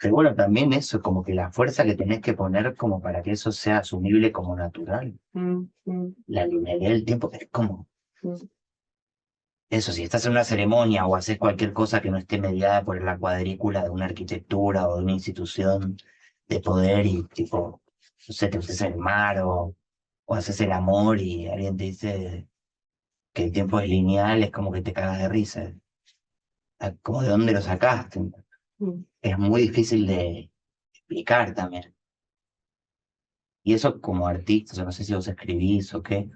Pero bueno, también eso, como que la fuerza que tenés que poner como para que eso sea asumible como natural. Mm, mm, La linealidad del tiempo es como mm, eso, si estás en una ceremonia o haces cualquier cosa que no esté mediada por la cuadrícula de una arquitectura o de una institución de poder y tipo, no sé, te haces el mar o haces el amor y alguien te dice que el tiempo es lineal, es como que te cagas de risa. Como de dónde lo sacaste. mm. Es muy difícil de explicar también. Y eso como artista, o sea, no sé si vos escribís o qué,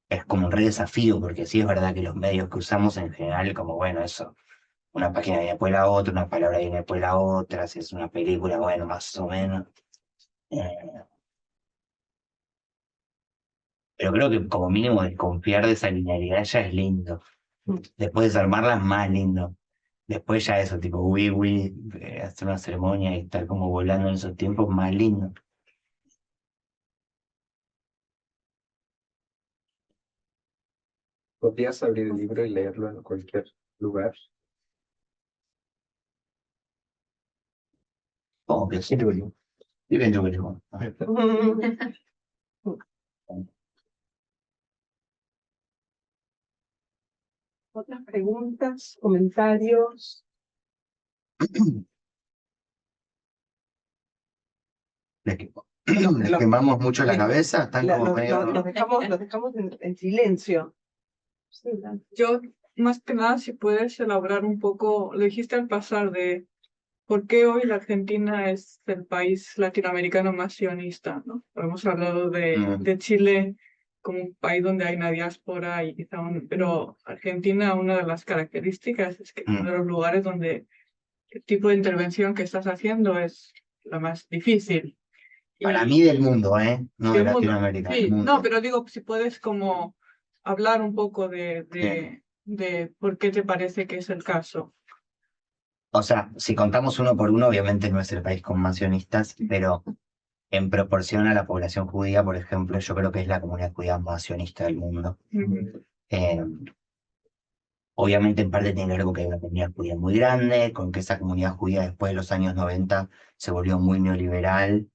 es como un re desafío, porque sí es verdad que los medios que usamos en general, como bueno, eso, una página viene después la otra, una palabra viene después la otra, si es una película, bueno, más o menos. Eh, pero creo que como mínimo desconfiar de esa linealidad ya es lindo. Después desarmarla es más lindo. Después ya eso, tipo, hacer una ceremonia y estar como volando en esos tiempos, más lindo. Podrías abrir el libro y leerlo en cualquier lugar. Como que sí, vive en Yucatán. Otras preguntas, comentarios. Les, que- les Lo- quemamos mucho la le- cabeza, están como medio... los dejamos en silencio. Sí, Yo, más que nada, si puedes elaborar un poco, lo dijiste al pasar de por qué hoy la Argentina es el país latinoamericano más sionista, ¿no? Hemos hablado Mm, de Chile como un país donde hay una diáspora y quizá pero Argentina, una de las características es que es uno mm. de los lugares donde el tipo de intervención que estás haciendo es la más difícil. Para mí del mundo, ¿eh? No de Del mundo. Latinoamérica, del Sí, no, mundo. pero digo, si puedes como hablar un poco Sí. de por qué te parece que es el caso. O sea, si contamos uno por uno, obviamente no es el país con más sionistas, pero en proporción a la población judía, por ejemplo, yo creo que es la comunidad judía más sionista del mundo. Ujú, Eh, obviamente en parte tiene que ver con que hay una comunidad judía muy grande, con que esa comunidad judía después de los años 90 se volvió muy neoliberal,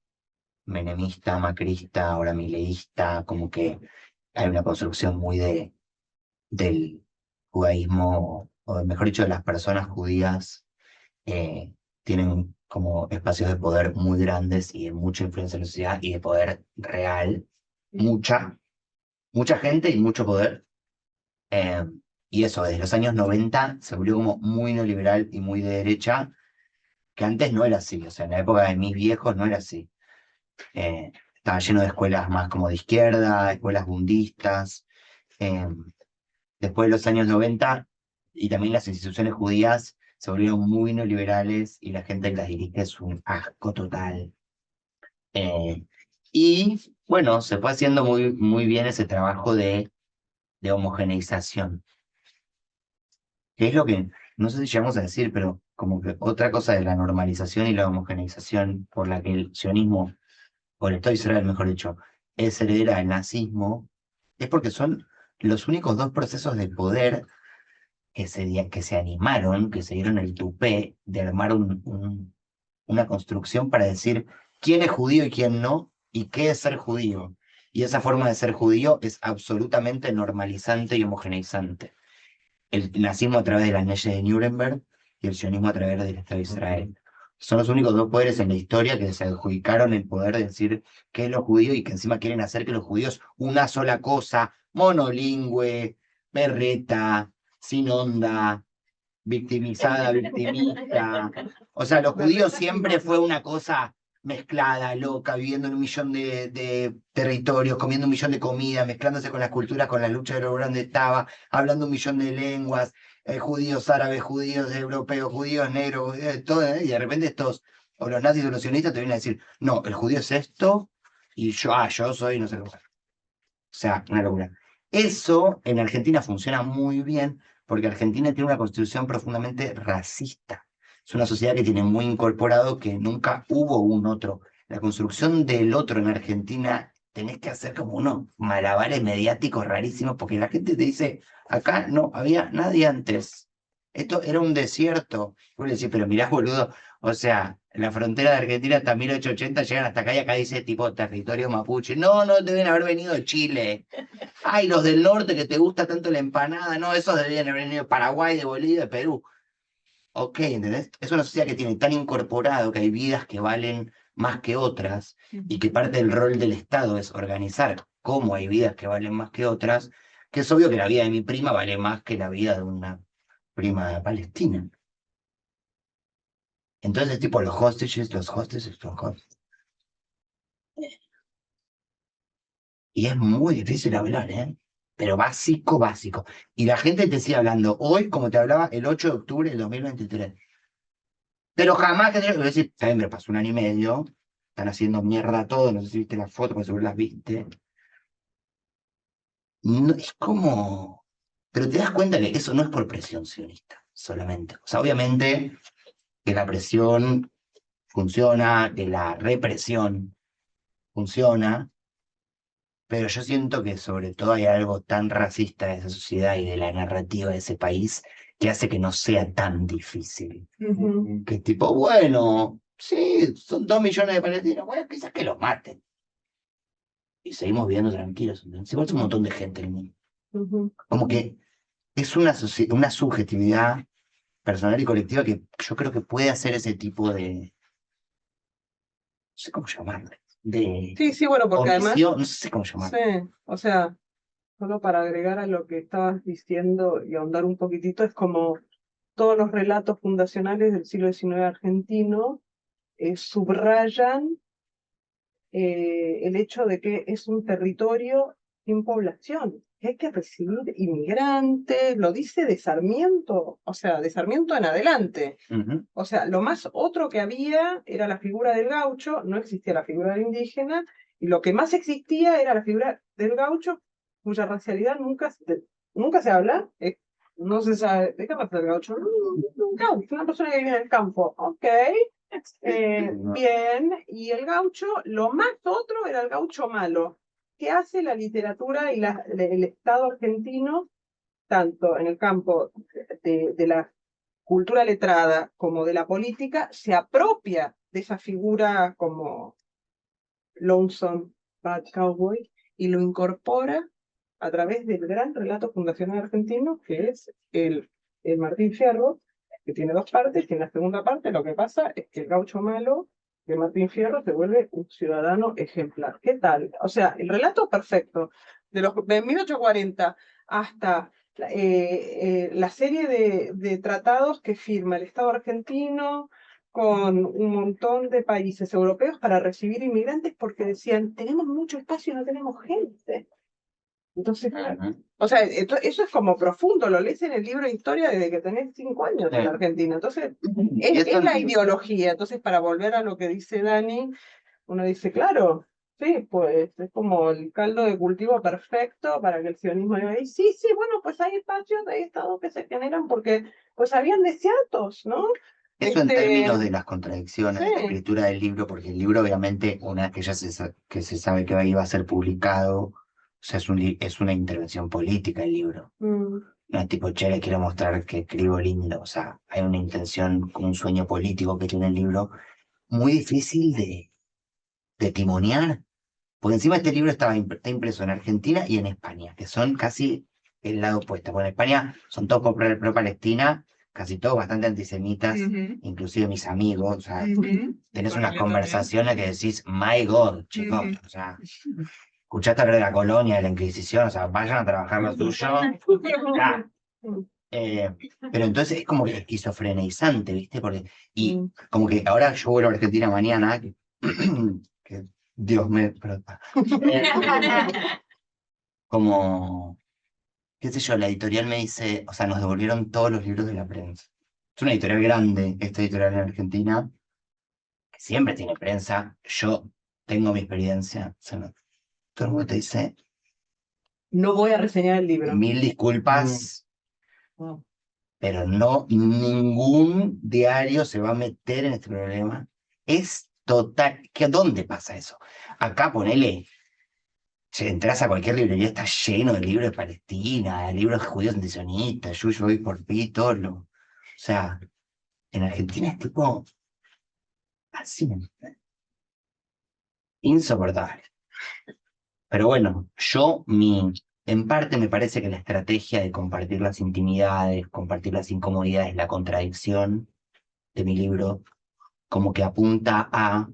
menemista, macrista, ahora mileísta, como que hay una construcción muy del judaísmo, o mejor dicho, de las personas judías eh, tienen como espacios de poder muy grandes y de mucha influencia en la sociedad y de poder real, mucha, mucha gente y mucho poder. Eh, y eso, desde los años 90 se volvió como muy neoliberal y muy de derecha, que antes no era así, o sea, en la época de mis viejos no era así. Estaba lleno de escuelas más como de izquierda, escuelas bundistas. eh, Después de los años 90 y también las instituciones judías se volvieron muy neoliberales y la gente que las dirige es un asco total. Eh, y bueno, se fue haciendo muy, muy bien ese trabajo de homogeneización, que es lo que, no sé si llegamos a decir, pero como que otra cosa de la normalización y la homogeneización por la que el sionismo, o el Estado de Israel, mejor dicho, es heredera del nazismo, es porque son los únicos dos procesos de poder que se animaron, que se dieron el tupé de armar una construcción para decir quién es judío y quién no, y qué es ser judío. Y esa forma de ser judío es absolutamente normalizante y homogeneizante. El nazismo a través de las leyes de Nuremberg y el sionismo a través del Estado de Israel. Son los únicos dos poderes en la historia que se adjudicaron el poder de decir qué es lo judío y que encima quieren hacer que los judíos una sola cosa, monolingüe, berreta, sin onda, victimizada, victimista. O sea, los judíos siempre fue una cosa mezclada, loca, viviendo en un millón de territorios, comiendo un millón de comidas, mezclándose con las culturas, con la lucha de lo donde estaba, hablando un millón de lenguas, judíos árabes, judíos europeos, judíos negros, todo, y de repente estos, o los nazis o los sionistas te vienen a decir, no, el judío es esto, y yo soy no sé qué. O sea, una locura. Eso en Argentina funciona muy bien porque Argentina tiene una constitución profundamente racista. Es una sociedad que tiene muy incorporado que nunca hubo un otro. La construcción del otro en Argentina tenés que hacer como unos malabares mediáticos rarísimos porque la gente te dice, acá no había nadie antes. Esto era un desierto. Y vos le decís, pero mirá, boludo, o sea, la frontera de Argentina hasta 1880 llegan hasta acá y acá dice tipo territorio mapuche. No, no deben haber venido de Chile. Ay, los del norte que te gusta tanto la empanada. No, esos deberían haber venido de Paraguay, de Bolivia, de Perú. Ok, ¿entendés? Es una sociedad que tiene tan incorporado que hay vidas que valen más que otras y que parte del rol del Estado es organizar cómo hay vidas que valen más que otras, que es obvio que la vida de mi prima vale más que la vida de una prima palestina. Entonces, tipo, los hostages. Y es muy difícil hablar, ¿eh? Pero básico, básico. Y la gente te sigue hablando hoy, como te hablaba, el 8 de octubre del 2023. Pero jamás que te decir, ¿sabes? Me pasó un año y medio, están haciendo mierda todo, no sé si viste las fotos, porque seguro las viste. No, es como... Pero te das cuenta que eso no es por presión sionista, solamente. O sea, obviamente que la presión funciona, que la represión funciona, pero yo siento que sobre todo hay algo tan racista de esa sociedad y de la narrativa de ese país que hace que no sea tan difícil. Ujú. Que tipo, bueno, sí, son 2 millones de palestinos, bueno, quizás que los maten. Y seguimos viviendo tranquilos. ¿Entendés? Igual es un montón de gente en el mundo. Ujú. Como que es una subjetividad personal y colectiva que yo creo que puede hacer ese tipo de, no sé cómo llamarle, de Sí, sí, bueno, porque además, omisión, no sé cómo sí, llamarle. o sea, solo para agregar a lo que estabas diciendo y ahondar un poquitito, es como todos los relatos fundacionales del siglo XIX argentino subrayan el hecho de que es un territorio sin población, que hay que recibir inmigrantes, lo dice de Sarmiento, o sea, de Sarmiento en adelante. Ujú. O sea, lo más otro que había era la figura del gaucho, no existía la figura del indígena, y lo que más existía era la figura del gaucho, cuya racialidad nunca se habla, no se sabe, ¿de qué raza es el gaucho? Un gaucho, una persona que vive en el campo, ok, bien, y el gaucho, lo más otro era el gaucho malo. ¿Qué hace la literatura y el Estado argentino, tanto en el campo de la cultura letrada como de la política? Se apropia de esa figura como Lonesome Bad Cowboy y lo incorpora a través del gran relato fundacional argentino que es el Martín Fierro, que tiene dos partes, y en la segunda parte lo que pasa es que el gaucho malo de Martín Fierro se vuelve un ciudadano ejemplar. ¿Qué tal? O sea, el relato perfecto de 1840 hasta la serie de tratados que firma el Estado argentino con un montón de países europeos para recibir inmigrantes porque decían, tenemos mucho espacio y no tenemos gente. Entonces, Ujú. o sea, eso es como profundo, lo lees en el libro de historia desde que tenés 5 años en Sí. Argentina. Entonces, Y eso es la ideología. Entonces, para volver a lo que dice Dani, uno dice, claro, sí, pues es como el caldo de cultivo perfecto para que el sionismo diga, "Y sí, sí, bueno, pues hay espacios, hay estados que se generan porque pues habían desiertos, ¿no? eso en Este, términos de las contradicciones de la sí. escritura del libro, porque el libro obviamente, una vez que ya que se sabe que iba a ser publicado, o sea, es una intervención política el libro. Mm, No es tipo, che, le quiero mostrar que escribo lindo. O sea, hay una intención, un sueño político que tiene el libro muy difícil de timonear. Porque encima este libro está impreso en Argentina y en España, que son casi el lado opuesto. Bueno, en España son todos pro Palestina, casi todos bastante antisemitas, Ujú, inclusive mis amigos. O sea, ujú. tenés unas Familia también. conversaciones que decís, my God, chicos. Ujú. O sea, escuchaste hablar de la colonia, de la Inquisición, o sea, vayan a trabajar lo tuyo. Ya. mm, Eh, pero entonces es como que esquizofrenizante, ¿viste? Porque, y mm, como que ahora yo vuelvo a Argentina mañana, que que Dios me... como, qué sé yo, la editorial me dice, o sea, nos devolvieron todos los libros de la prensa. Es una editorial grande, esta editorial en Argentina, que siempre tiene prensa. Yo tengo mi experiencia. O sea, todo el mundo te dice, No voy a reseñar el libro. mil disculpas, Mm. pero no, ningún diario se va a meter en este problema. Es total, ¿dónde pasa eso? Acá ponele, si entras a cualquier librería, está lleno de libros de Palestina, de libros judíos antisionistas, Yuyo y por Pi, todo lo... O sea, en Argentina es tipo así, insoportable. Pero bueno, en parte me parece que la estrategia de compartir las intimidades, compartir las incomodidades, la contradicción de mi libro, como que apunta a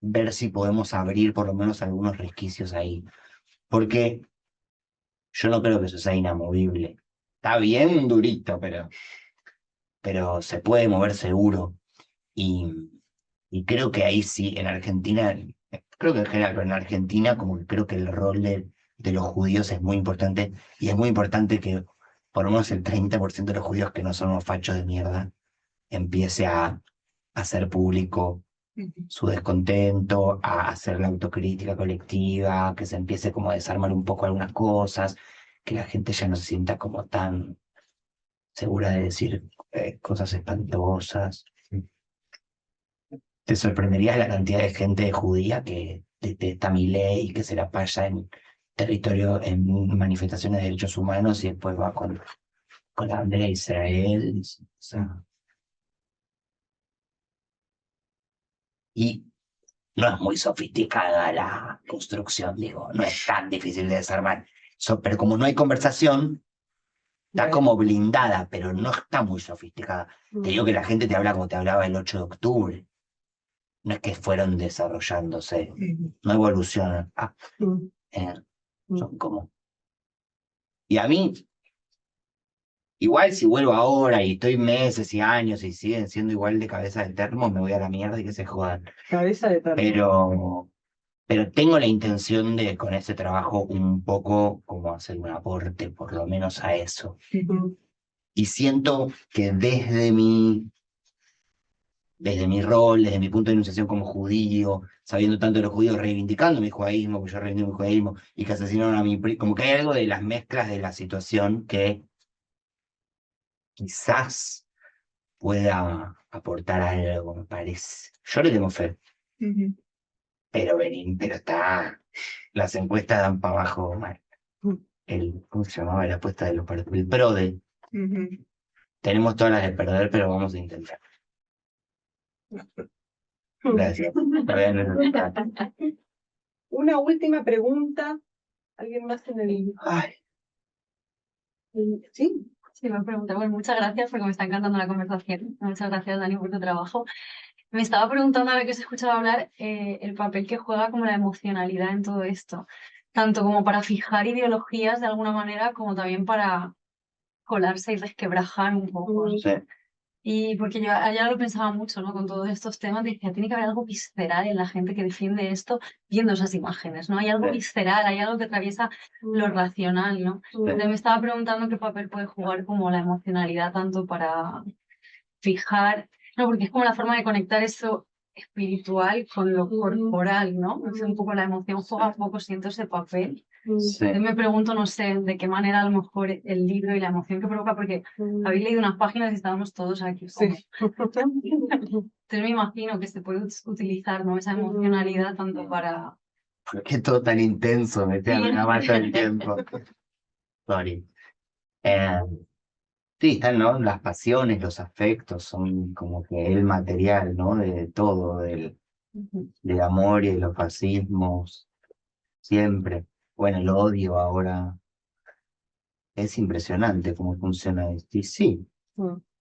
ver si podemos abrir por lo menos algunos resquicios ahí. Porque yo no creo que eso sea inamovible. Está bien durito, pero se puede mover seguro. Y, y creo que ahí sí, en Argentina, creo que en general, pero en Argentina como que creo que el rol de los judíos es muy importante y es muy importante que por lo menos el 30% de los judíos que no son unos fachos de mierda empiece a hacer público su descontento, a hacer la autocrítica colectiva, que se empiece como a desarmar un poco algunas cosas, que la gente ya no se sienta como tan segura de decir cosas espantosas. Te sorprenderías la cantidad de gente judía que detesta mi ley y que se la pasa en territorio, en manifestaciones de derechos humanos y después va con la bandera de Israel. O sea, y no es muy sofisticada la construcción, digo, no es tan difícil de desarmar. Pero como no hay conversación, está Right. como blindada, pero no está muy sofisticada. Te digo que la gente te habla como te hablaba el 8 de octubre. No es que fueron desarrollándose, no evolucionan. Mm. Eh, Mm. son como... Y a mí, igual si vuelvo ahora y estoy meses y años y siguen siendo igual de cabeza de termo, me voy a la mierda y que se jodan. Cabeza de perro. Pero tengo la intención de, con ese trabajo, un poco como hacer un aporte, por lo menos a eso. Mm. Y siento que desde mi rol, desde mi punto de enunciación como judío, sabiendo tanto de los judíos, reivindicando mi judaísmo, que yo reivindico mi judaísmo, y que asesinaron a como que hay algo de las mezclas de la situación que quizás pueda aportar algo, me parece. Yo le tengo fe, pero las encuestas dan para abajo mal. ¿Cómo se llamaba la apuesta de los partidos? El PRODE. Tenemos todas las de perder, pero vamos a intentar. Gracias. Todavía no es- Una última pregunta. ¿Alguien más en el...? Ay, Sí. Sí, me pregunta. Bueno, muchas gracias porque me está encantando la conversación. Muchas gracias, Dani, por tu trabajo. Me estaba preguntando, ahora que os he escuchado hablar, el papel que juega como la emocionalidad en todo esto, tanto como para fijar ideologías de alguna manera, como también para colarse y resquebrajar un poco, ¿no? sí. Y porque yo ayer lo pensaba mucho, ¿no? Con todos estos temas, decía, tiene que haber algo visceral en la gente que defiende esto viendo esas imágenes, ¿no? Hay algo Sí. visceral, hay algo que atraviesa lo racional, ¿no? Entonces me estaba preguntando qué papel puede jugar como la emocionalidad tanto para fijar, no, porque es como la forma de conectar eso espiritual con lo corporal, ¿no? Es un poco la emoción juega un poco, siento ese papel. Sí. Yo me pregunto, no sé, de qué manera a lo mejor el libro y la emoción que provoca, porque habéis leído unas páginas y estábamos todos aquí. Sí. Entonces me imagino que se puede utilizar, ¿no? Esa emocionalidad tanto para... ¿Por qué todo tan intenso? Me te hablaba todo el tiempo. Sorry. Sí, están, ¿no? Las pasiones, los afectos, son como que el material, ¿no? De todo, del amor y de los fascismos, siempre. Bueno, el odio ahora. Es impresionante cómo funciona esto. Y sí,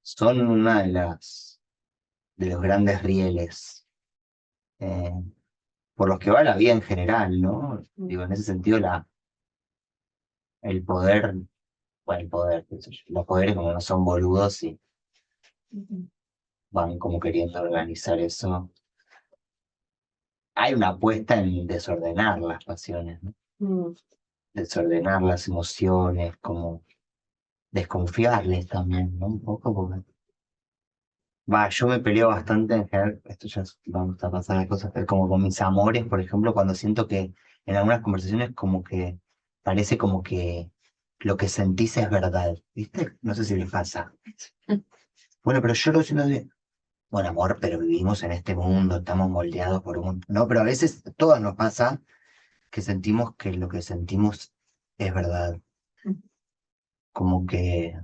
son una de los grandes rieles eh, por los que va la vida en general, ¿no? Digo, en ese sentido, el poder, bueno, el poder, qué sé yo, los poderes como no son boludos y van como queriendo organizar eso. hay una apuesta en desordenar las pasiones, ¿no? Mm. Desordenar las emociones, como desconfiarles también, ¿no? Un poco porque... Va, yo me peleo bastante en general, esto ya vamos a pasar a cosas, pero como con mis amores, por ejemplo, cuando siento que en algunas conversaciones como que parece como que lo que sentís es verdad, ¿viste? No sé si les pasa. Bueno, pero yo lo siento bien. Bueno, amor, pero vivimos en este mundo, estamos moldeados por un... No, pero a veces todos nos pasa que sentimos que lo que sentimos es verdad. Como que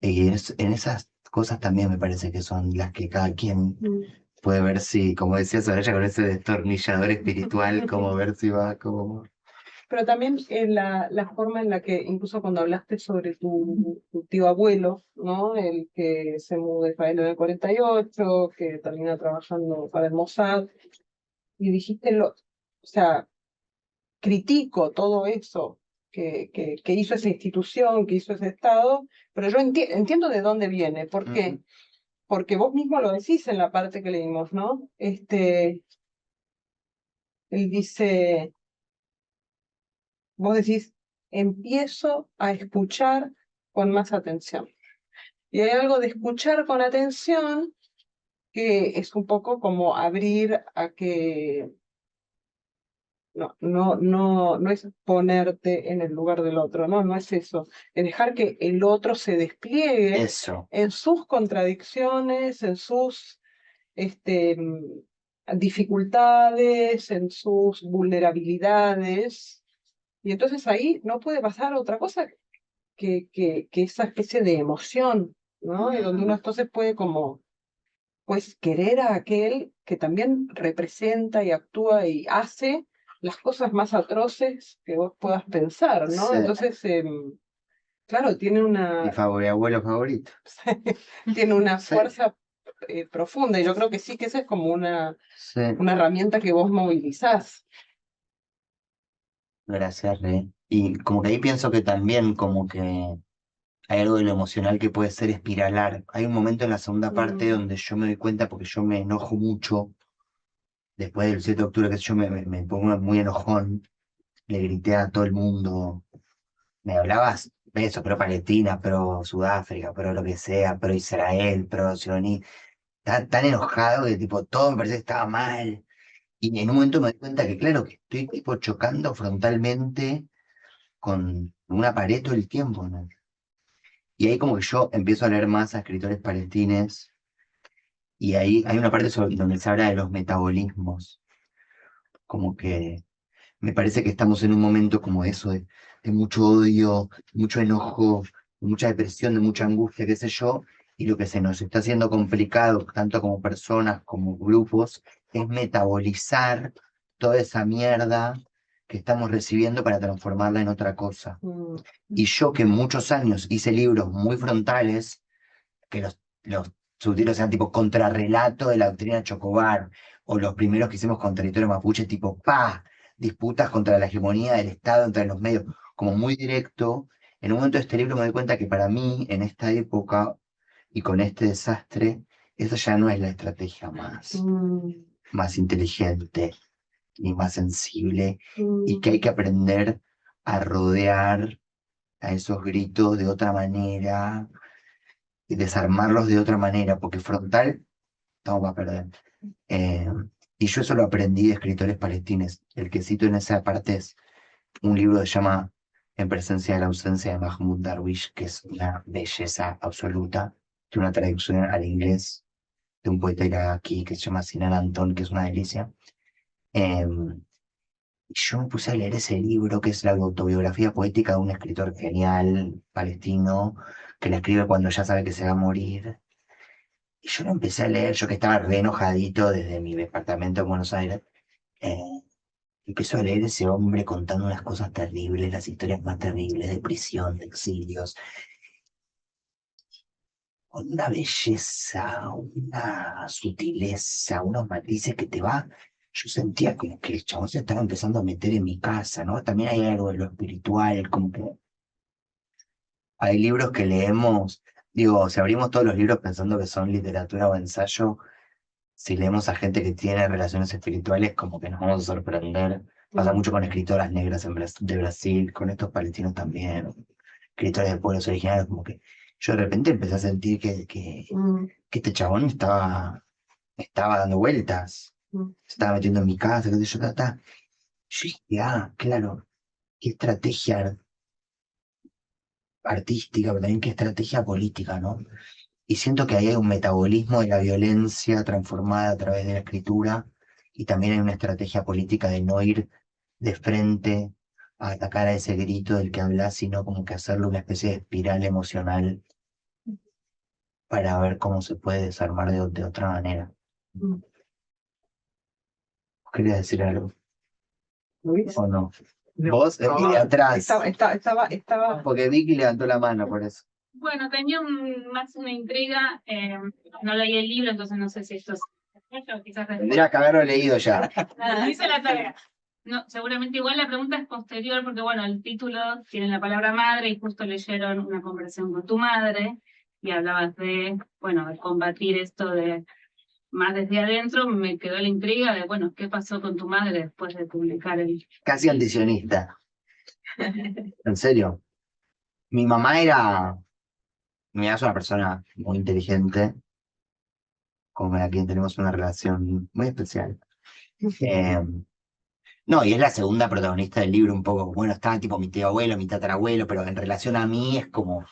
en esas cosas también me parece que son las que cada quien Mm. puede ver si, como decía Soraya, con ese destornillador espiritual, como ver si va como... Pero también la forma en la que, incluso cuando hablaste sobre tu tío abuelo, ¿no? El que se mudó de Israel en el 48, que termina trabajando para el Mossad, y dijiste o sea, critico todo eso que hizo esa institución, que hizo ese Estado, pero yo entiendo de dónde viene. ¿Por qué? Ujú. Porque vos mismo lo decís en la parte que leímos, ¿no? Él dice, vos decís, empiezo a escuchar con más atención. Y hay algo de escuchar con atención que es un poco como abrir a que no es ponerte en el lugar del otro, no es eso. Es dejar que el otro se despliegue Eso, en sus contradicciones, en sus dificultades, en sus vulnerabilidades. Y entonces ahí no puede pasar otra cosa que esa especie de emoción, ¿no? Y donde uno entonces puede como, pues, querer a aquel que también representa y actúa y hace las cosas más atroces que vos puedas pensar, ¿no? sí, Entonces, claro, tiene mi una, abuelo favorito. tiene una Sí, fuerza profunda y yo creo que sí que esa es como sí, una herramienta que vos movilizás. gracias, Re. Y como que ahí pienso que también como que hay algo de lo emocional que puede ser espiralar. Hay un momento en la segunda parte Mm, donde yo me doy cuenta porque yo me enojo mucho después del 7 de octubre, que yo me pongo muy enojón, le grité a todo el mundo, me hablabas de eso, pro Palestina, pro Sudáfrica, pro lo que sea, pro Israel, pro Sioní, tan enojado que tipo todo me parecía que estaba mal. Y en un momento me di cuenta que claro, que estoy tipo chocando frontalmente con una pared todo el tiempo, ¿no? Y ahí como que yo empiezo a leer más a escritores palestines y ahí hay una parte donde se habla de los metabolismos, como que me parece que estamos en un momento como eso, de mucho odio, mucho enojo, de mucha depresión, de mucha angustia, qué sé yo, y lo que se nos está haciendo complicado, tanto como personas como grupos, es metabolizar toda esa mierda que estamos recibiendo para transformarla en otra cosa. mm, Y yo que muchos años hice libros muy frontales, que los subtítulos sean tipo contrarrelato de la doctrina Chocobar, o los primeros que hicimos con territorio mapuche, tipo pa, disputas contra la hegemonía del Estado entre los medios, como muy directo. En un momento de este libro me doy cuenta que para mí, en esta época y con este desastre, esa ya no es la estrategia mm, más inteligente y más sensible, y que hay mm, que aprender a rodear a esos gritos de otra manera y desarmarlos de otra manera, porque frontal estamos para perder. Eh, y yo eso lo aprendí de escritores palestinos. El que cito en esa parte es un libro que se llama En presencia de la ausencia de Mahmoud Darwish, que es una belleza absoluta, de una traducción al inglés de un poeta iraquí que se llama Sinan Anton, que es una delicia. Eh, y yo me puse a leer ese libro, que es la autobiografía poética de un escritor genial palestino, que la escribe cuando ya sabe que se va a morir. Y yo lo empecé a leer, yo que estaba re enojadito desde mi departamento en Buenos Aires. eh, Empezó a leer ese hombre contando unas cosas terribles, las historias más terribles de prisión, de exilios, con una belleza, una sutileza, unos matices que te va. Yo sentía como que el chabón se estaba empezando a meter en mi casa, ¿no? También hay algo de lo espiritual, como que hay libros que leemos, digo, si abrimos todos los libros pensando que son literatura o ensayo, si leemos a gente que tiene relaciones espirituales, como que nos vamos a sorprender. Pasa mucho con escritoras negras de Brasil, con estos palestinos también, escritores de pueblos originarios, como que yo de repente empecé a sentir que este chabón estaba dando vueltas, se estaba metiendo en mi casa, qué sé yo, ta, ta. Yo dije, claro, qué estrategia artística, pero también qué estrategia política, ¿no? Y siento que ahí hay un metabolismo de la violencia transformada a través de la escritura y también hay una estrategia política de no ir de frente a atacar a ese grito del que hablas, sino como que hacerlo una especie de espiral emocional para ver cómo se puede desarmar de otra manera. Mm. ¿Querías decir algo Luis. o no? No. Vos, Vicky, atrás. Estaba. Porque Vicky levantó la mano por eso. Bueno, tenía más una intriga, no leí el libro, entonces no sé si esto es cierto, quizás Tendría que haberlo leído ya. nada, hice la tarea. No, seguramente igual la pregunta es posterior, porque bueno, el título tiene la palabra madre y justo leyeron una conversación con tu madre y hablabas de, bueno, de combatir esto de más desde adentro, me quedó la intriga de, bueno, ¿qué pasó con tu madre después de publicar el... Casi antisionista. En serio. Mi mamá es una persona muy inteligente, con la quien tenemos una relación muy especial. Eh, no, y es la segunda protagonista del libro, un poco, bueno, está tipo mi tío abuelo, mi tatarabuelo, pero en relación a mí es como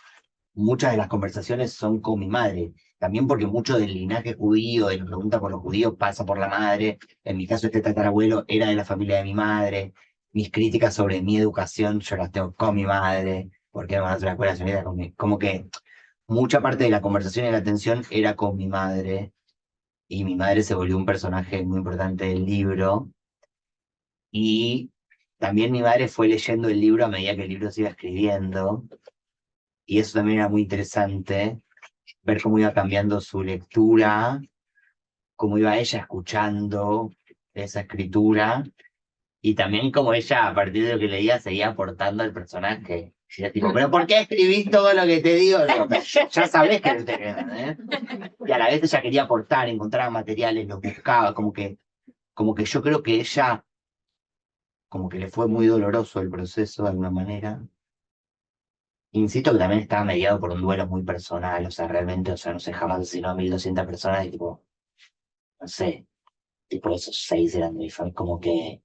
muchas de las conversaciones son con mi madre. También porque mucho del linaje judío, de la pregunta por los judíos, pasa por la madre. En mi caso, este tatarabuelo era de la familia de mi madre. Mis críticas sobre mi educación yo las tengo con mi madre, porque no van a hacer una escuela sionista como que mucha parte de la conversación y la atención era con mi madre. Y mi madre se volvió un personaje muy importante del libro. Y también mi madre fue leyendo el libro a medida que el libro se iba escribiendo. Y eso también era muy interesante, ver cómo iba cambiando su lectura, cómo iba ella escuchando esa escritura, y también cómo ella, a partir de lo que leía, seguía aportando al personaje. Y era tipo, ¿pero por qué escribís todo lo que te digo? Digo, ya sabés que no te quedan, ¿eh? Y a la vez ella quería aportar, encontraba materiales, los buscaba, como que yo creo que ella, como que le fue muy doloroso el proceso de alguna manera. Insisto que también estaba mediado por un duelo muy personal, o sea, realmente, o sea, no sé, jamás asesinó a 1.200 personas y tipo, no sé, tipo esos 6 eran de mi familia, como que,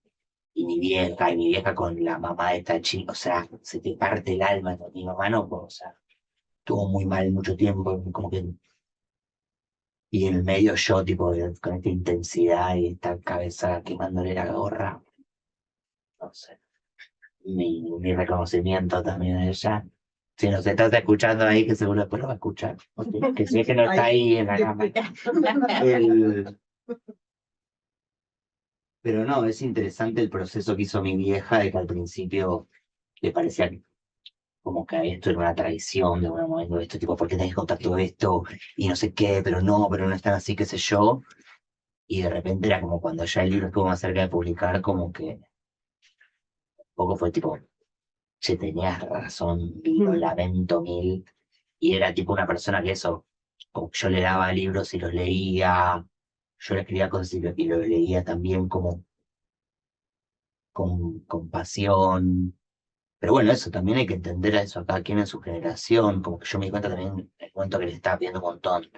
y mi vieja con la mamá de esta chica, o sea, se te parte el alma, ¿no? Mi mamá no, o sea, estuvo muy mal mucho tiempo, como que, y en el medio yo, tipo, con esta intensidad y esta cabeza quemándole la gorra, no sé, mi reconocimiento también a ella. Si nos estás escuchando ahí, que seguro después lo va a escuchar. Ok, que si es que no está ahí en la cama. Pero no, es interesante el proceso que hizo mi vieja, de que al principio le parecía como que esto era una traición, de alguna manera, esto tipo, ¿por qué tenés que contar todo esto? Y no sé qué, pero no es tan así, qué sé yo. Y de repente era como cuando ya el libro estuvo más cerca de publicar, como que un poco fue tipo, che, tenías razón, lo lamento mil. Y era tipo una persona que eso, como que yo le daba libros y los leía, yo le escribía cosas y lo leía también como con pasión. Pero bueno, eso también hay que entender a eso a cada quien en su generación, como que yo me di cuenta también en el momento que le estaba pidiendo un montón,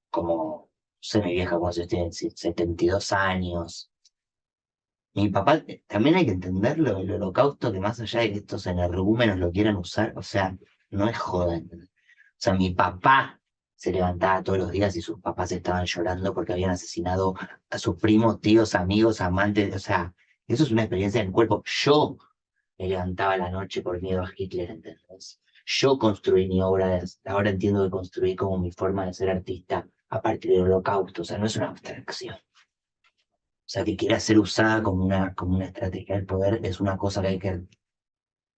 como, no sé, mi vieja cuando yo tiene 72 años. Mi papá, también hay que entenderlo, el holocausto, que más allá de que estos energúmenos lo quieran usar, o sea, no es joda, ¿entendés? O sea, mi papá se levantaba todos los días y sus papás estaban llorando porque habían asesinado a sus primos, tíos, amigos, amantes, o sea, eso es una experiencia en el cuerpo. Yo me levantaba a la noche por miedo a Hitler, ¿entendés? Yo construí mi obra, ahora entiendo que construí como mi forma de ser artista a partir del holocausto, o sea, no es una abstracción. O sea, que quiera ser usada como una estrategia del poder es una cosa que hay que,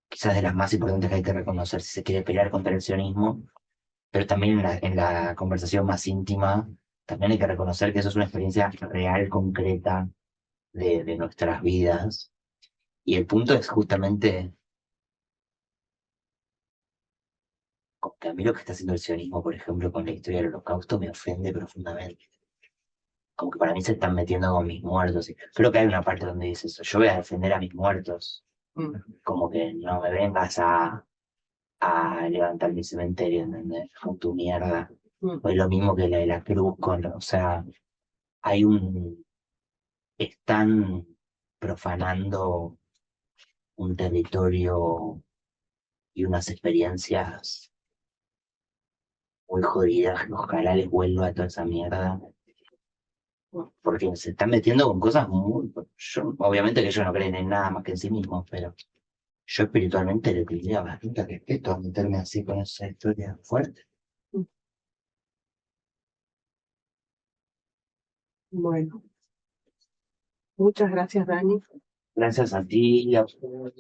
quizás de las más importantes que hay que reconocer si se quiere pelear contra el sionismo, pero también en la conversación más íntima, también hay que reconocer que eso es una experiencia real, concreta de nuestras vidas. Y el punto es justamente como que a mí lo que está haciendo el sionismo, por ejemplo, con la historia del holocausto, me ofende profundamente. como que para mí se están metiendo con mis muertos. Y creo que hay una parte donde dice eso, yo voy a defender a mis muertos, Mm. como que no me vengas a levantar mi cementerio, ¿entendés? Con tu mierda. Mm. O es lo mismo que la de la cruz, o sea, hay están profanando un territorio y unas experiencias muy jodidas, que ojalá les vuelva a toda esa mierda. Porque se están metiendo con cosas muy... obviamente que ellos no creen en nada más que en sí mismos, pero yo espiritualmente le tendría bastante respeto a meterme así con esa historia fuerte. Bueno, muchas gracias, Dani. Gracias a ti y a ustedes.